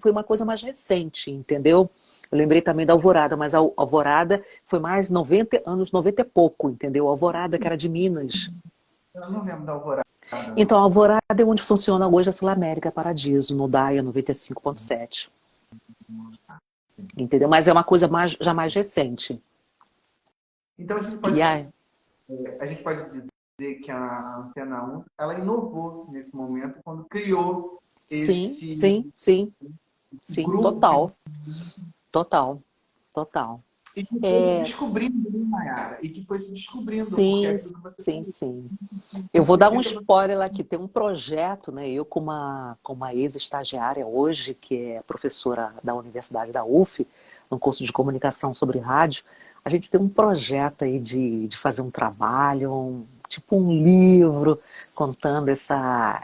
foi uma coisa mais recente, entendeu? Eu lembrei também da Alvorada, mas a Alvorada foi mais 90 anos, 90 e pouco, entendeu? A Alvorada, que era de Minas. Eu não lembro da Alvorada, Então, não. a Alvorada é onde funciona hoje a Sul América Paradiso, no DAIA 95.7. Entendeu? Mas é uma coisa já mais recente. Então E aí, a gente pode dizer que a Antena 1 ela inovou nesse momento quando criou sim, esse sim, sim, sim, grupo total, total, total. e que foi se É, descobrindo, né, Mayara? E que foi se descobrindo, porque é sim, aquilo que você sim, falou. sim. Eu Em vou dar um 70 você spoiler aqui. Tem um projeto, né? Eu com uma ex-estagiária hoje, que é professora da Universidade da UF, no curso de comunicação sobre rádio, a gente tem um projeto aí de fazer um trabalho, tipo um livro, contando essa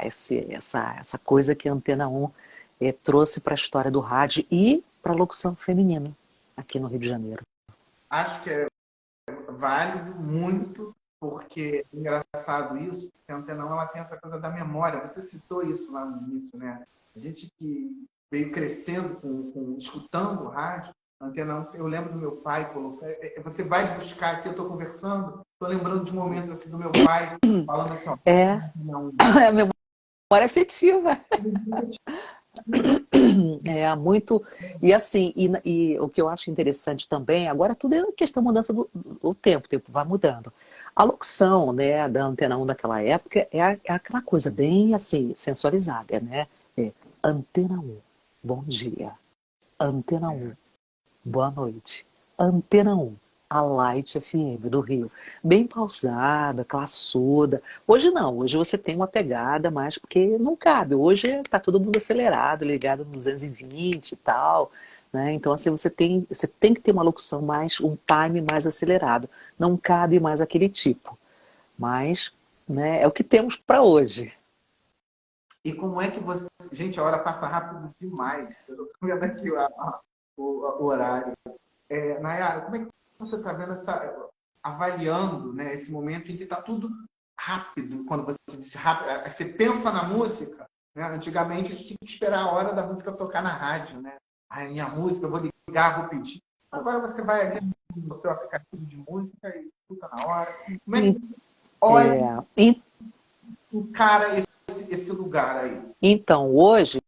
coisa que a Antena 1 trouxe para a história do rádio e para a locução feminina aqui no Rio de Janeiro. acho que é válido muito, porque é engraçado isso, porque a Antena 1 ela tem essa coisa da memória. Você citou isso lá no início, né? A gente que veio crescendo escutando o rádio, a Antena 1, eu lembro do meu pai colocar, você vai buscar aqui, eu estou conversando, estou lembrando de momentos assim do meu pai falando assim, ó, É, Antena 1. é a memória afetiva. É muito. E assim, e o que eu acho interessante também, agora tudo é questão da mudança do tempo, o tempo vai mudando. A locução, né, da Antena 1 daquela época é aquela coisa bem assim, sensualizada, né? Antena 1, bom dia. Antena 1, boa noite. Antena 1, a Light FM do Rio. Bem pausada, classuda. Hoje não, hoje você tem uma pegada mais, porque não cabe. Hoje tá todo mundo acelerado, ligado no 220 e tal, né? Então, assim, você tem que ter uma locução mais, um time mais acelerado. Não cabe mais aquele tipo. Mas, né, é o que temos para hoje. E como é que você. Gente, a hora passa rápido demais. Eu estou vendo aqui o horário. Nayara, como é que você está vendo avaliando, né, esse momento em que está tudo rápido, quando você disse rápido, você pensa na música, né? Antigamente a gente tinha que esperar a hora da música tocar na rádio, né? Aí minha música, eu vou ligar, vou pedir. Agora você vai ali no seu aplicativo de música e escuta na hora. Como é que E- olha, é, en- encara esse lugar aí? então, hoje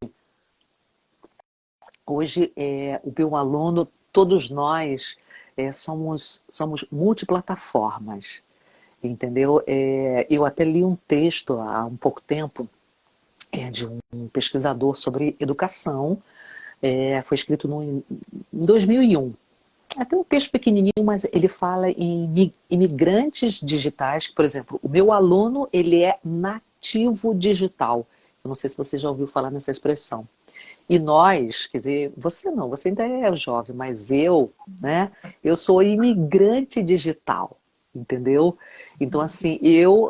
o meu aluno, todos nós somos multiplataformas, entendeu? Eu até li um texto há um pouco tempo de um pesquisador sobre educação, foi escrito em 2001. Até um texto pequenininho, mas ele fala em imigrantes digitais, que, por exemplo, o meu aluno, ele é nativo digital. Eu não sei se você já ouviu falar nessa expressão. E nós, quer dizer, você não, você ainda é jovem, mas eu, né, eu sou imigrante digital, entendeu? Então, assim, eu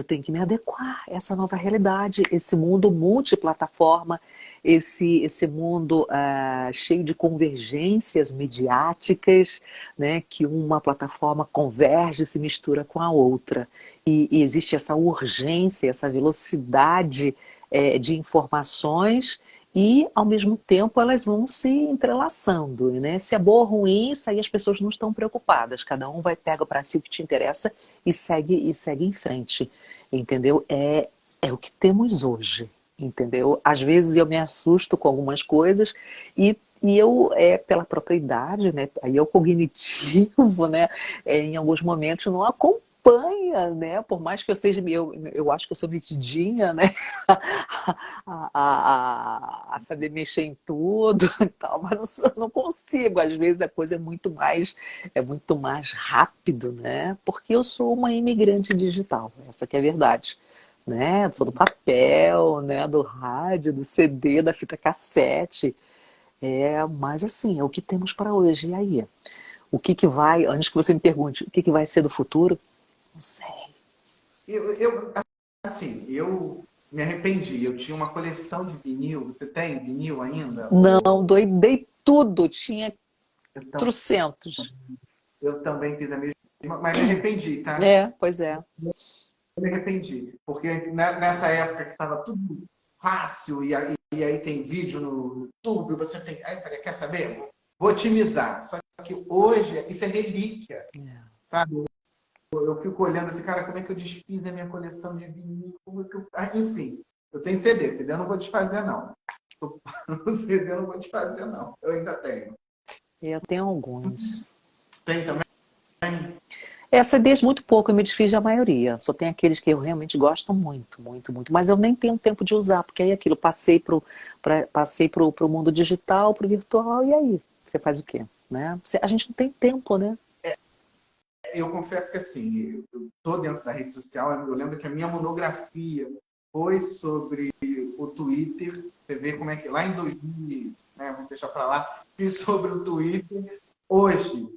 tenho que me adequar a essa nova realidade, esse mundo multiplataforma, esse mundo cheio de convergências midiáticas, né, que uma plataforma converge e se mistura com a outra. E existe essa urgência, essa velocidade de informações e, ao mesmo tempo, elas vão se entrelaçando, né? Se é boa ou ruim, isso aí as pessoas não estão preocupadas. Cada um vai pega para si o que te interessa e segue em frente, entendeu? É o que temos hoje, entendeu? Às vezes eu me assusto com algumas coisas e eu, pela própria idade, né? Aí é o cognitivo, né? Em alguns momentos não acompanha, né? Por mais que eu seja, eu acho que eu sou metidinha, né? A saber mexer em tudo e tal, mas não consigo. Às vezes a coisa é muito mais rápido, né? Porque eu sou uma imigrante digital, essa que é a verdade. Né? Eu sou do papel, né? Do rádio, do CD, da fita cassete. Mas assim, é o que temos para hoje. E aí? O que que vai, antes que você me pergunte, o que que vai ser do futuro? Não sei. Assim, eu me arrependi. Eu tinha uma coleção de vinil. Você tem vinil ainda? Não, doidei tudo, tinha Então, trocentos. eu também fiz a mesma, mas me arrependi, tá? Pois é. Eu me arrependi, porque nessa época que estava tudo fácil e aí tem vídeo no YouTube, você tem. Aí eu falei, quer saber? Vou otimizar. Só que hoje isso é relíquia, sabe? Eu fico olhando assim, cara, como é que eu desfiz a minha coleção de vinil? Como é que enfim, eu tenho CD. CD eu não vou desfazer, não. O CD eu não vou desfazer, não. Eu ainda tenho. Eu tenho alguns. Tem também? CDs muito pouco, eu me desfiz da maioria. Só tem aqueles que eu realmente gosto muito, muito, muito. Mas eu nem tenho tempo de usar, porque aí aquilo, passei pro mundo digital, pro virtual, e aí? Você faz o quê? Né? A gente não tem tempo, né? Eu confesso que assim, eu estou dentro da rede social, eu lembro que a minha monografia foi sobre o Twitter. Você vê como é que lá em 2000, né, vamos deixar para lá, fiz sobre o Twitter. Hoje,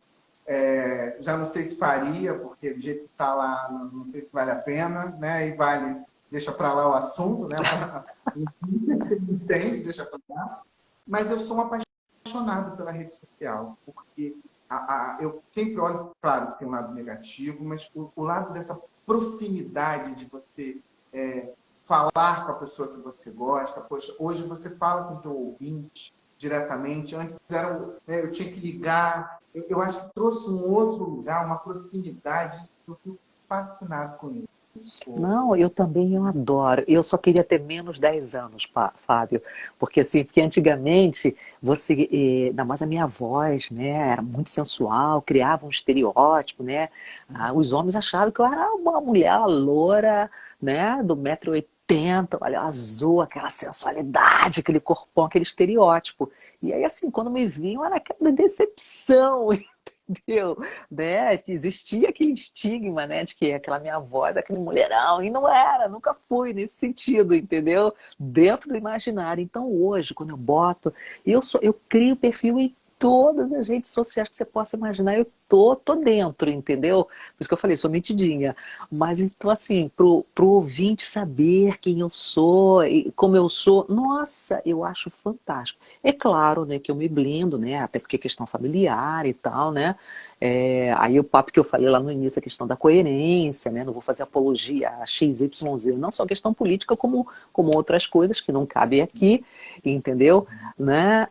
já não sei se faria, porque do jeito que está lá, não sei se vale a pena, né? E vale, deixa para lá o assunto, né? Você me entende, deixa para lá. Mas eu sou um apaixonado pela rede social, porque eu sempre olho, claro, que tem um lado negativo, mas o lado dessa proximidade de você falar com a pessoa que você gosta. Poxa, hoje você fala com o teu ouvinte diretamente. Antes eu tinha que ligar. Eu acho que trouxe um outro lugar, uma proximidade. Eu fico fascinado com isso. Não, eu adoro. Eu só queria ter menos 10 anos, Fábio. Porque antigamente, ainda mais a minha voz, né, era muito sensual, criava um estereótipo, né? Os homens achavam que eu era uma mulher loura, né, do 1,80 m, olha, azul, aquela sensualidade, aquele corpão, aquele estereótipo. E aí, assim, quando me viam, era aquela decepção, entendeu? Né? Que existia aquele estigma, né, de que aquela minha voz, aquele mulherão, e não era, nunca fui nesse sentido, entendeu? Dentro do imaginário. Então hoje, quando eu boto, eu crio perfil em todas as redes sociais que você possa imaginar, eu tô dentro, entendeu? Por isso que eu falei, sou metidinha. Mas então, assim, pro ouvinte saber quem eu sou e como eu sou, nossa, eu acho fantástico. É claro, né, que eu me blindo, né? Até porque é questão familiar e tal, né? Aí o papo que eu falei lá no início, a questão da coerência, né? Não vou fazer apologia a XYZ, não só questão política, como outras coisas que não cabem aqui, entendeu? Né?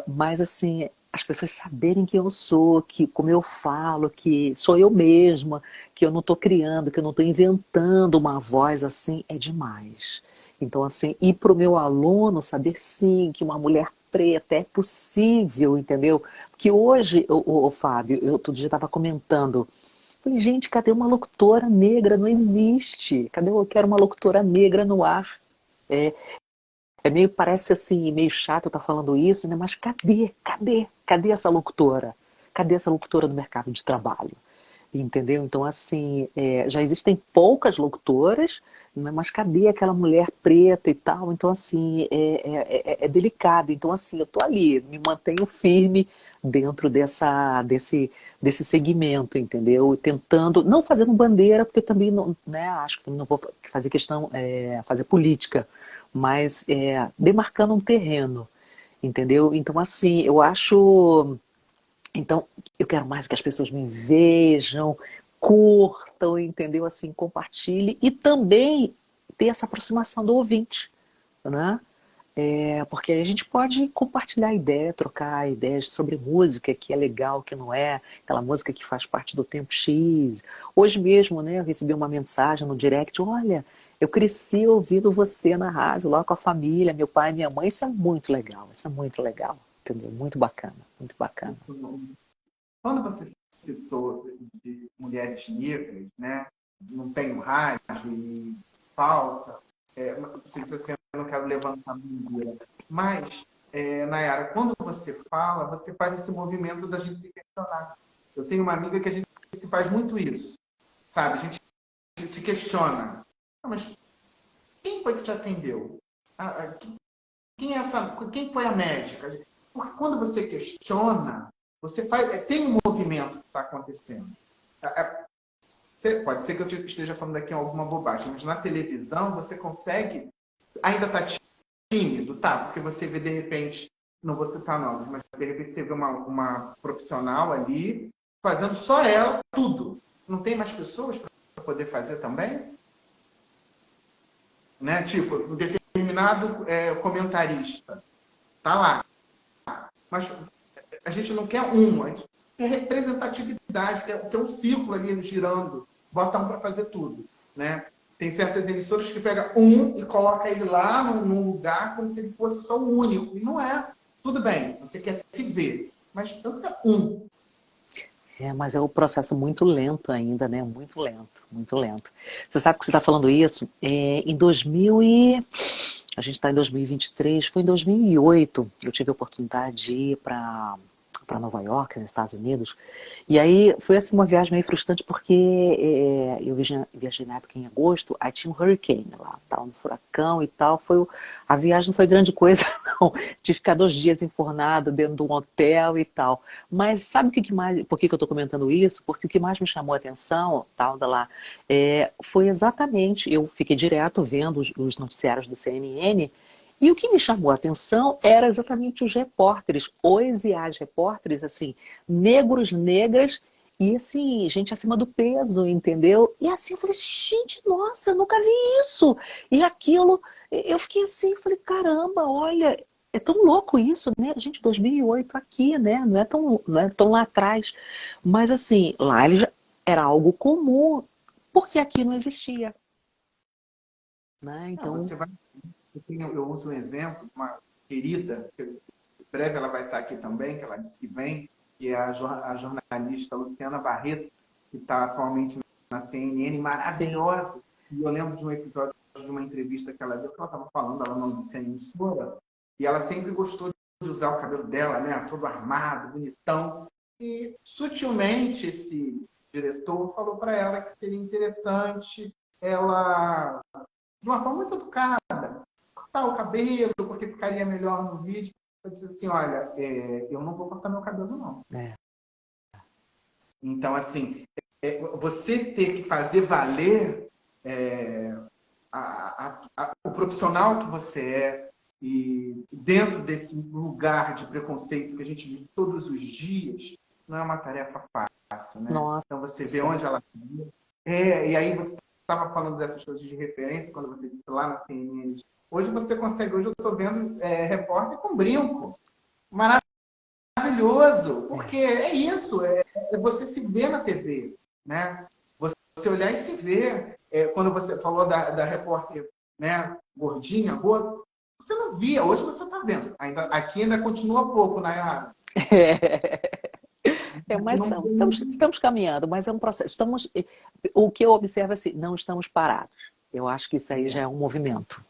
Mas assim, as pessoas saberem quem eu sou, que como eu falo, que sou eu mesma, que eu não estou criando, que eu não estou inventando uma voz assim, é demais. Então, assim, e para o meu aluno saber sim que uma mulher preta é possível, entendeu? Porque hoje, o Fábio, eu outro dia estava comentando, falei, gente, cadê uma locutora negra? Não existe. Cadê eu quero uma locutora negra no ar? É, meio, parece assim, meio chato eu estar falando isso, né? Mas cadê essa locutora? Cadê essa locutora do mercado de trabalho? Entendeu? Então, assim, já existem poucas locutoras, né, mas cadê aquela mulher preta e tal? Então, assim, é delicado. Então, assim, eu tô ali, me mantenho firme dentro desse segmento, entendeu? Tentando, não fazendo bandeira, porque eu também não, né, acho que não vou fazer questão, fazer política, mas demarcando um terreno, entendeu? Então, assim, eu acho. Então, eu quero mais que as pessoas me vejam, curtam, entendeu? Assim, compartilhem e também ter essa aproximação do ouvinte, né? Porque aí a gente pode compartilhar ideia, trocar ideias sobre música, que é legal, que não é, aquela música que faz parte do tempo X. Hoje mesmo, né, eu recebi uma mensagem no direct, olha, eu cresci ouvindo você na rádio, lá com a família, meu pai e minha mãe, isso é muito legal, entendeu? Muito bacana, muito bacana. Quando você citou de mulheres negras, né? Não tem o rádio e falta, não sei se você não quer levantar a bandeira, mas, Nayara, quando você fala, você faz esse movimento da gente se questionar. Eu tenho uma amiga que a gente se faz muito isso, sabe? A gente se questiona. Ah, mas quem foi que te atendeu? Quem foi a médica? Porque quando você questiona, você faz, tem um movimento que está acontecendo. Pode ser que eu esteja falando aqui alguma bobagem, mas na televisão você consegue, ainda está tímido, tá? Porque você vê de repente, não vou citar nomes, mas de repente você vê uma profissional ali fazendo só ela tudo. Não tem mais pessoas para poder fazer também? Né? Tipo, um determinado comentarista tá lá, mas a gente não quer um, a gente quer representatividade, quer um círculo ali girando, bota um para fazer tudo, né? Tem certas emissoras que pega um e coloca ele lá num lugar como se ele fosse só o único, e não é. Tudo bem, você quer se ver, mas tanto é um. Mas é um processo muito lento ainda, né? Muito lento, muito lento. Você sabe que você está falando isso? Em 2000 e... A gente está em 2023, foi em 2008 eu tive a oportunidade de ir para Nova York, nos Estados Unidos. E aí foi assim uma viagem meio frustrante porque eu viajei na época em agosto, aí tinha um hurricane lá, tal, um furacão e tal. A viagem não foi grande coisa, não. De ficar 2 dias enfornada dentro de um hotel e tal. Mas sabe por que eu estou comentando isso? Porque o que mais me chamou a atenção, tal, da lá, foi exatamente, eu fiquei direto vendo os noticiários do CNN. E o que me chamou a atenção era exatamente os repórteres, os e as repórteres, assim, negros, negras e assim, gente acima do peso, entendeu? E assim eu falei, gente, nossa, eu nunca vi isso. E aquilo, eu fiquei assim, falei, caramba, olha, é tão louco isso, né? Gente, 2008 aqui, né? Não é tão lá atrás. Mas assim, lá era algo comum, porque aqui não existia, né? Não, Então, você vai. Eu uso um exemplo, uma querida, que em breve ela vai estar aqui também, que ela disse que vem, que é a jornalista Luciana Barreto, que está atualmente na CNN, sim, maravilhosa. E eu lembro de um episódio de uma entrevista que ela deu, que ela estava falando, ela não disse a emissora, e ela sempre gostou de usar o cabelo dela, né, todo armado, bonitão. E sutilmente esse diretor falou para ela que seria interessante ela, de uma forma muito educada, cortar o cabelo, porque ficaria melhor no vídeo. eu disse assim, olha, eu não vou cortar meu cabelo, não. É. Então, assim, você ter que fazer valer o profissional que você é e dentro desse lugar de preconceito que a gente vive todos os dias, não é uma tarefa fácil, né? Nossa. Então, você vê onde ela e aí você estava falando dessas coisas de referência, quando você disse lá na CNN. Hoje você consegue, hoje eu estou vendo repórter com brinco. Maravilhoso, porque é isso, é você se ver na TV, né? Você olhar e se ver. Quando você falou da repórter, né, gordinha, gorda, você não via, hoje você está vendo. Aqui ainda continua pouco, Nayara. Mas estamos caminhando, mas é um processo. O que eu observo é assim, não estamos parados. Eu acho que isso aí já é um movimento.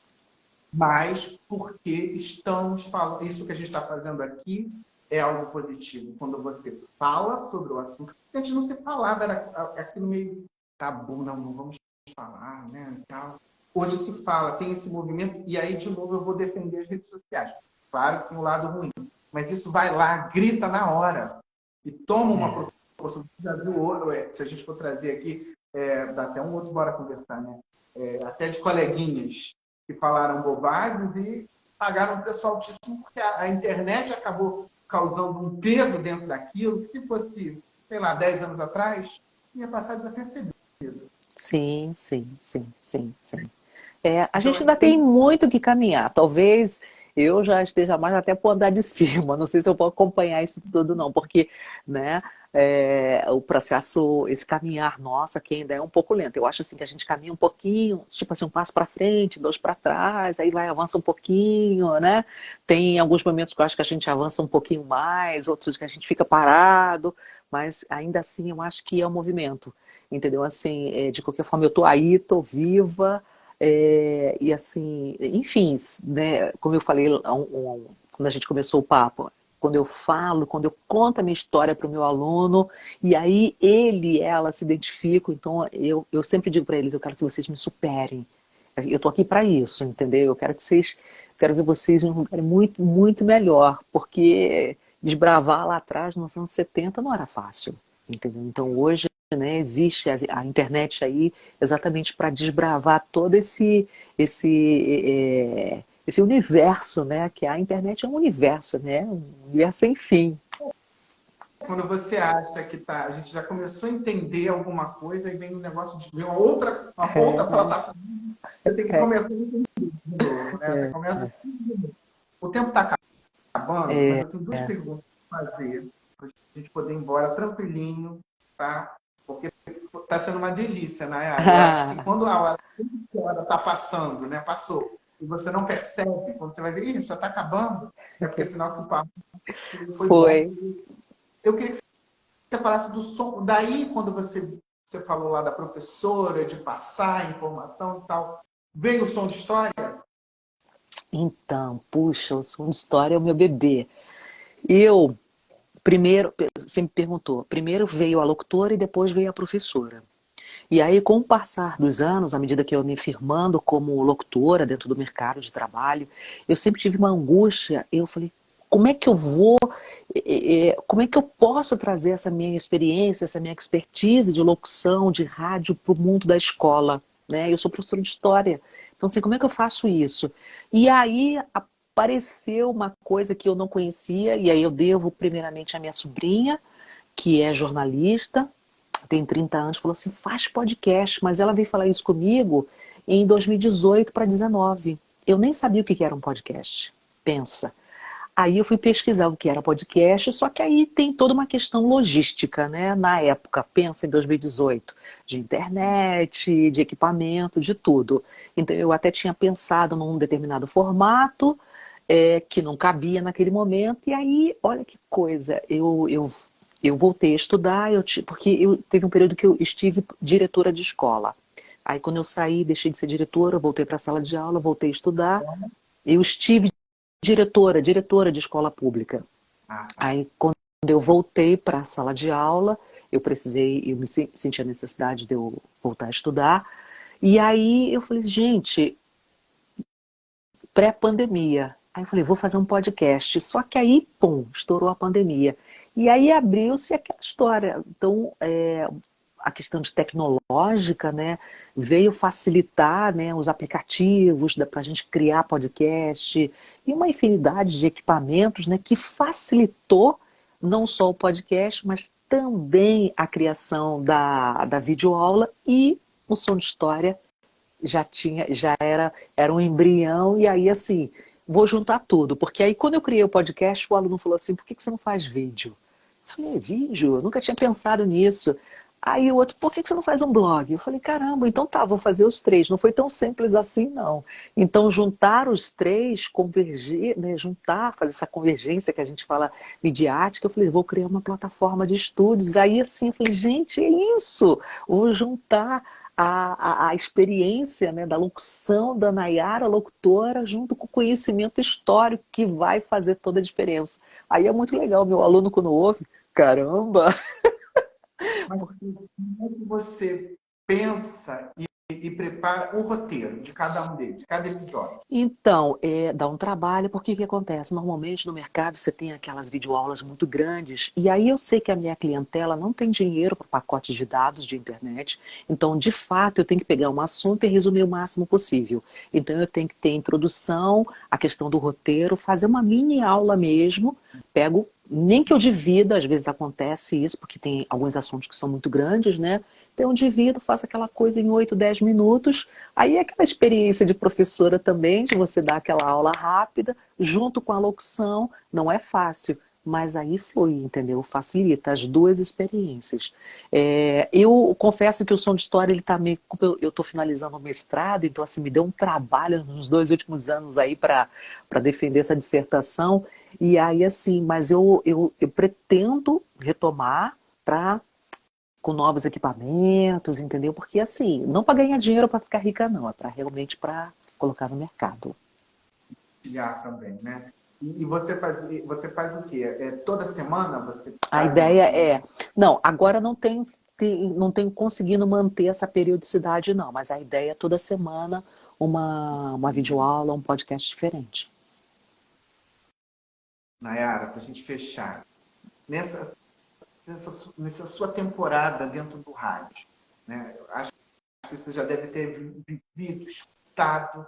Mas porque estamos falando, isso que a gente está fazendo aqui é algo positivo. Quando você fala sobre o assunto, antes não se falava, era aquilo meio tabu, não vamos falar, né? Tal. Hoje se fala, tem esse movimento, e aí, de novo, eu vou defender as redes sociais. Claro que tem um lado ruim, mas isso vai lá, grita na hora, e toma uma proporção. Já viu, se a gente for trazer aqui, dá até um outro bora conversar, né? Até de coleguinhas que falaram bobagens e pagaram um preço altíssimo, porque a internet acabou causando um peso dentro daquilo, que se fosse, sei lá, 10 anos atrás, ia passar desapercebido. Sim, sim, sim, sim, sim. A Então, gente ainda tem muito que caminhar. Talvez eu já esteja mais até para andar de cima. Não sei se eu vou acompanhar isso tudo, não, porque, né, o processo, esse caminhar nosso aqui ainda é um pouco lento. Eu acho assim que a gente caminha um pouquinho, tipo assim, um passo para frente, dois para trás, aí vai, avança um pouquinho, né? Tem alguns momentos que eu acho que a gente avança um pouquinho mais, outros que a gente fica parado, mas ainda assim eu acho que é um movimento. Entendeu? Assim, de qualquer forma, eu tô aí, tô viva, e assim, enfim, né, como eu falei quando a gente começou o papo, quando eu falo, quando eu conto a minha história para o meu aluno, e aí ele e ela se identificam, então eu sempre digo para eles, eu quero que vocês me superem. Eu tô aqui para isso, entendeu? Quero ver vocês em um lugar muito, muito melhor, porque desbravar lá atrás, nos anos 70, não era fácil, entendeu? Então hoje, né, existe a internet aí exatamente para desbravar todo esse universo, né? Que a internet é um universo, né? Um universo sem fim. quando você acha que a gente já começou a entender alguma coisa e vem um negócio de uma outra plataforma, você tem que começar a entender de novo, né? Você começa. O tempo está acabando, mas eu tenho duas perguntas para fazer, para a gente poder ir embora tranquilinho, tá? Porque está sendo uma delícia, né? Eu acho que quando a hora está passando, né? Passou, e você não percebe, quando você vai ver, já está acabando, é porque é sinal que o papo foi bom. Foi. Eu queria que você falasse do som. Daí, quando você falou lá da professora, de passar a informação e tal, veio o som de história? Então, puxa, o som de história é o meu bebê. Eu, primeiro, você me perguntou, primeiro veio a locutora e depois veio a professora. E aí, com o passar dos anos, à medida que eu me firmando como locutora dentro do mercado de trabalho, eu sempre tive uma angústia. Eu falei, como é que eu vou, como é que eu posso trazer essa minha experiência, essa minha expertise de locução, de rádio para o mundo da escola, né? Eu sou professora de história, então assim, como é que eu faço isso? E aí apareceu uma coisa que eu não conhecia, e aí eu devo primeiramente à minha sobrinha, que é jornalista, tem 30 anos, falou assim, faz podcast, mas ela veio falar isso comigo em 2018 para 2019. Eu nem sabia o que era um podcast. Pensa. Aí eu fui pesquisar o que era podcast, só que aí tem toda uma questão logística, né? Na época, pensa em 2018, de internet, de equipamento, de tudo. Então eu até tinha pensado num determinado formato, que não cabia naquele momento, e aí, olha que coisa, eu voltei a estudar, porque teve um período que eu estive diretora de escola. Aí quando eu saí, deixei de ser diretora, voltei para a sala de aula, voltei a estudar, eu estive diretora de escola pública. Ah, tá. Aí, quando eu voltei para a sala de aula, eu me senti a necessidade de eu voltar a estudar. E aí eu falei, gente, pré-pandemia, Aí eu falei, vou fazer um podcast. Só que aí, pum, estourou a pandemia. E aí abriu-se aquela história. Então, a questão de tecnológica, né, veio facilitar, né, os aplicativos para a gente criar podcast e uma infinidade de equipamentos, né, que facilitou não só o podcast, mas também a criação da videoaula e o som de história era um embrião, e aí assim, vou juntar tudo, porque aí quando eu criei o podcast, o aluno falou assim, por que você não faz vídeo? Eu falei, vídeo? Eu nunca tinha pensado nisso. Aí o outro, por que você não faz um blog? Eu falei, caramba, então tá, vou fazer os três. Não foi tão simples assim, não. Então, juntar os três, convergir, né, juntar, fazer essa convergência que a gente fala midiática, eu falei, vou criar uma plataforma de estudos. Aí, assim, eu falei, gente, é isso. Vou juntar a experiência, né, da locução da Nayara, locutora, junto com o conhecimento histórico, que vai fazer toda a diferença. Aí é muito legal, meu aluno quando ouve, caramba! Mas como é que você pensa e prepara o roteiro de cada um deles, de cada episódio? Então, dá um trabalho, porque o que acontece? Normalmente no mercado você tem aquelas videoaulas muito grandes, e aí eu sei que a minha clientela não tem dinheiro para pacote de dados de internet, então de fato eu tenho que pegar um assunto e resumir o máximo possível. Então eu tenho que ter introdução, a questão do roteiro, fazer uma mini aula mesmo, pego, nem que eu divida, às vezes acontece isso, porque tem alguns assuntos que são muito grandes, né? Então eu divido, faço aquela coisa em 8, 10 minutos. Aí é aquela experiência de professora também, de você dar aquela aula rápida, junto com a locução, não é fácil, mas aí flui, entendeu? Facilita as duas experiências. Eu confesso que o som de história, ele tá meio. Eu estou finalizando o mestrado, então assim, me deu um trabalho nos 2 últimos anos aí para defender essa dissertação. E aí, assim, mas eu pretendo retomar para com novos equipamentos, entendeu? Porque assim, não para ganhar dinheiro para ficar rica, não, é para realmente para colocar no mercado. Compartilhar também, né? E você faz o quê? Toda semana você A traz um ideia assunto? é, não, agora não tenho conseguindo manter essa periodicidade, não, mas a ideia é toda semana uma videoaula, um podcast diferente. Nayara, para a gente fechar, nessa, nessa sua temporada dentro do rádio, né? Eu acho que você já deve ter vivido, escutado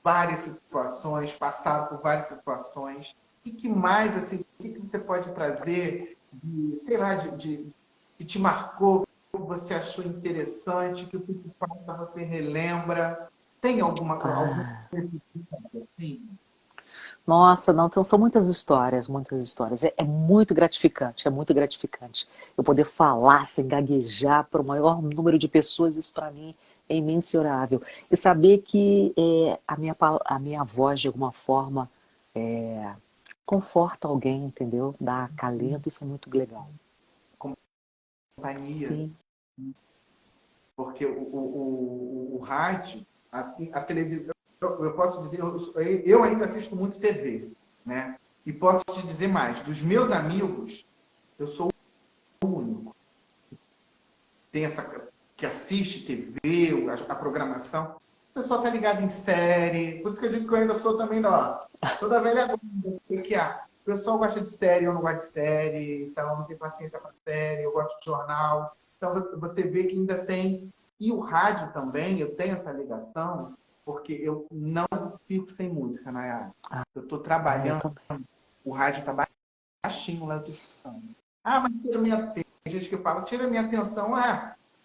várias situações, passado por várias situações. O que mais, assim, o que você pode trazer de, sei lá, que te marcou, que você achou interessante, que o que passa você relembra? Tem alguma Ah, assim? nossa, não, então são muitas histórias, muitas histórias. É muito gratificante, é muito gratificante. Eu poder falar sem gaguejar para o maior número de pessoas, isso para mim é imensurável. E saber que a minha voz, de alguma forma, é, conforta alguém, entendeu? Dá acalento, isso é muito legal. Companhia, Sim. porque o rádio, assim, a televisão, eu posso dizer, eu ainda assisto muito TV, né? E posso te dizer mais, dos meus amigos, eu sou o único tem que assiste TV, a programação. O pessoal tá ligado em série, por isso que eu digo que eu ainda sou também, ó, toda velha guarda, que há. O pessoal gosta de série, eu não gosto de série, então não tenho paciência para série, eu gosto de jornal. Então você vê que ainda tem. E o rádio também, eu tenho essa ligação, porque eu não fico sem música, Nayara. Eu estou Eu trabalhando, também. o rádio está baixinho lá, eu estou escutando. Ah, mas tira minha atenção. Tem gente que fala, tira minha atenção.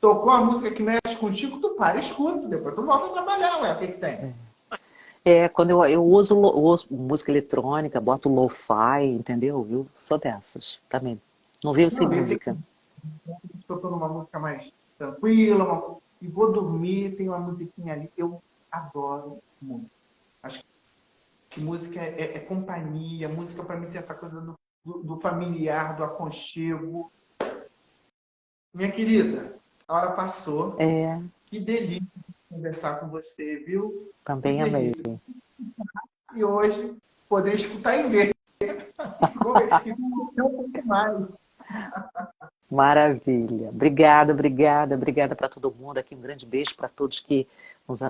Tocou a música que mexe contigo, tu para e escuta. Depois tu volta a trabalhar, o que tem? Quando eu uso música eletrônica, boto lo-fi, entendeu? Eu sou dessas também. Não vivo sem Não, de repente, música. estou numa música mais tranquila, e vou dormir, tem uma musiquinha ali. Eu adoro música. Acho que música é companhia, música para mim tem essa coisa do familiar, do aconchego. Minha querida, a hora passou. É, Que delícia conversar com você, viu? Que também amei. delícia. E hoje poder escutar e ver. E conhecer um pouco mais. Maravilha. Obrigada, obrigada, obrigada para todo mundo aqui. Um grande beijo para todos que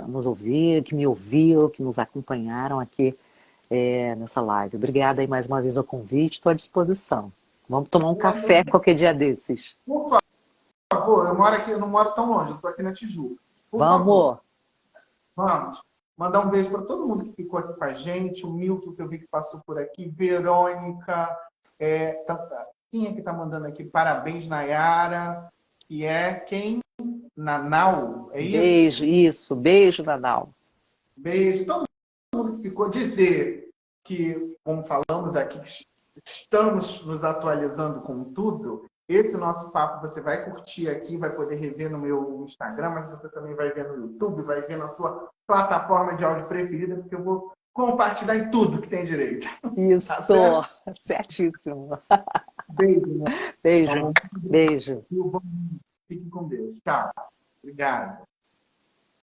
nos ouviram, que me ouviram, que nos acompanharam aqui nessa live. Obrigada aí mais uma vez ao convite, estou à disposição. Vamos tomar um Por café qualquer dia desses. favor, eu moro aqui, eu não moro tão longe, eu estou aqui na Tijuca. Por favor, Vamos! vamos. Mandar um beijo para todo mundo que ficou aqui com a gente, o Milton, que eu vi que passou por aqui, Verônica, quem é que está mandando aqui? Parabéns, Nayara, que é quem? Nanau, é isso? Beijo, isso, beijo, Nadal. Beijo. Todo mundo que ficou dizer que, como falamos aqui, estamos nos atualizando com tudo. Esse nosso papo você vai curtir aqui, vai poder rever no meu Instagram, mas você também vai ver no YouTube, vai ver na sua plataforma de áudio preferida, porque eu vou compartilhar em tudo que tem direito. Tá Isso, certo? certíssimo. Beijo, né? Beijo, beijo. Fique com Deus. Tchau. Obrigado.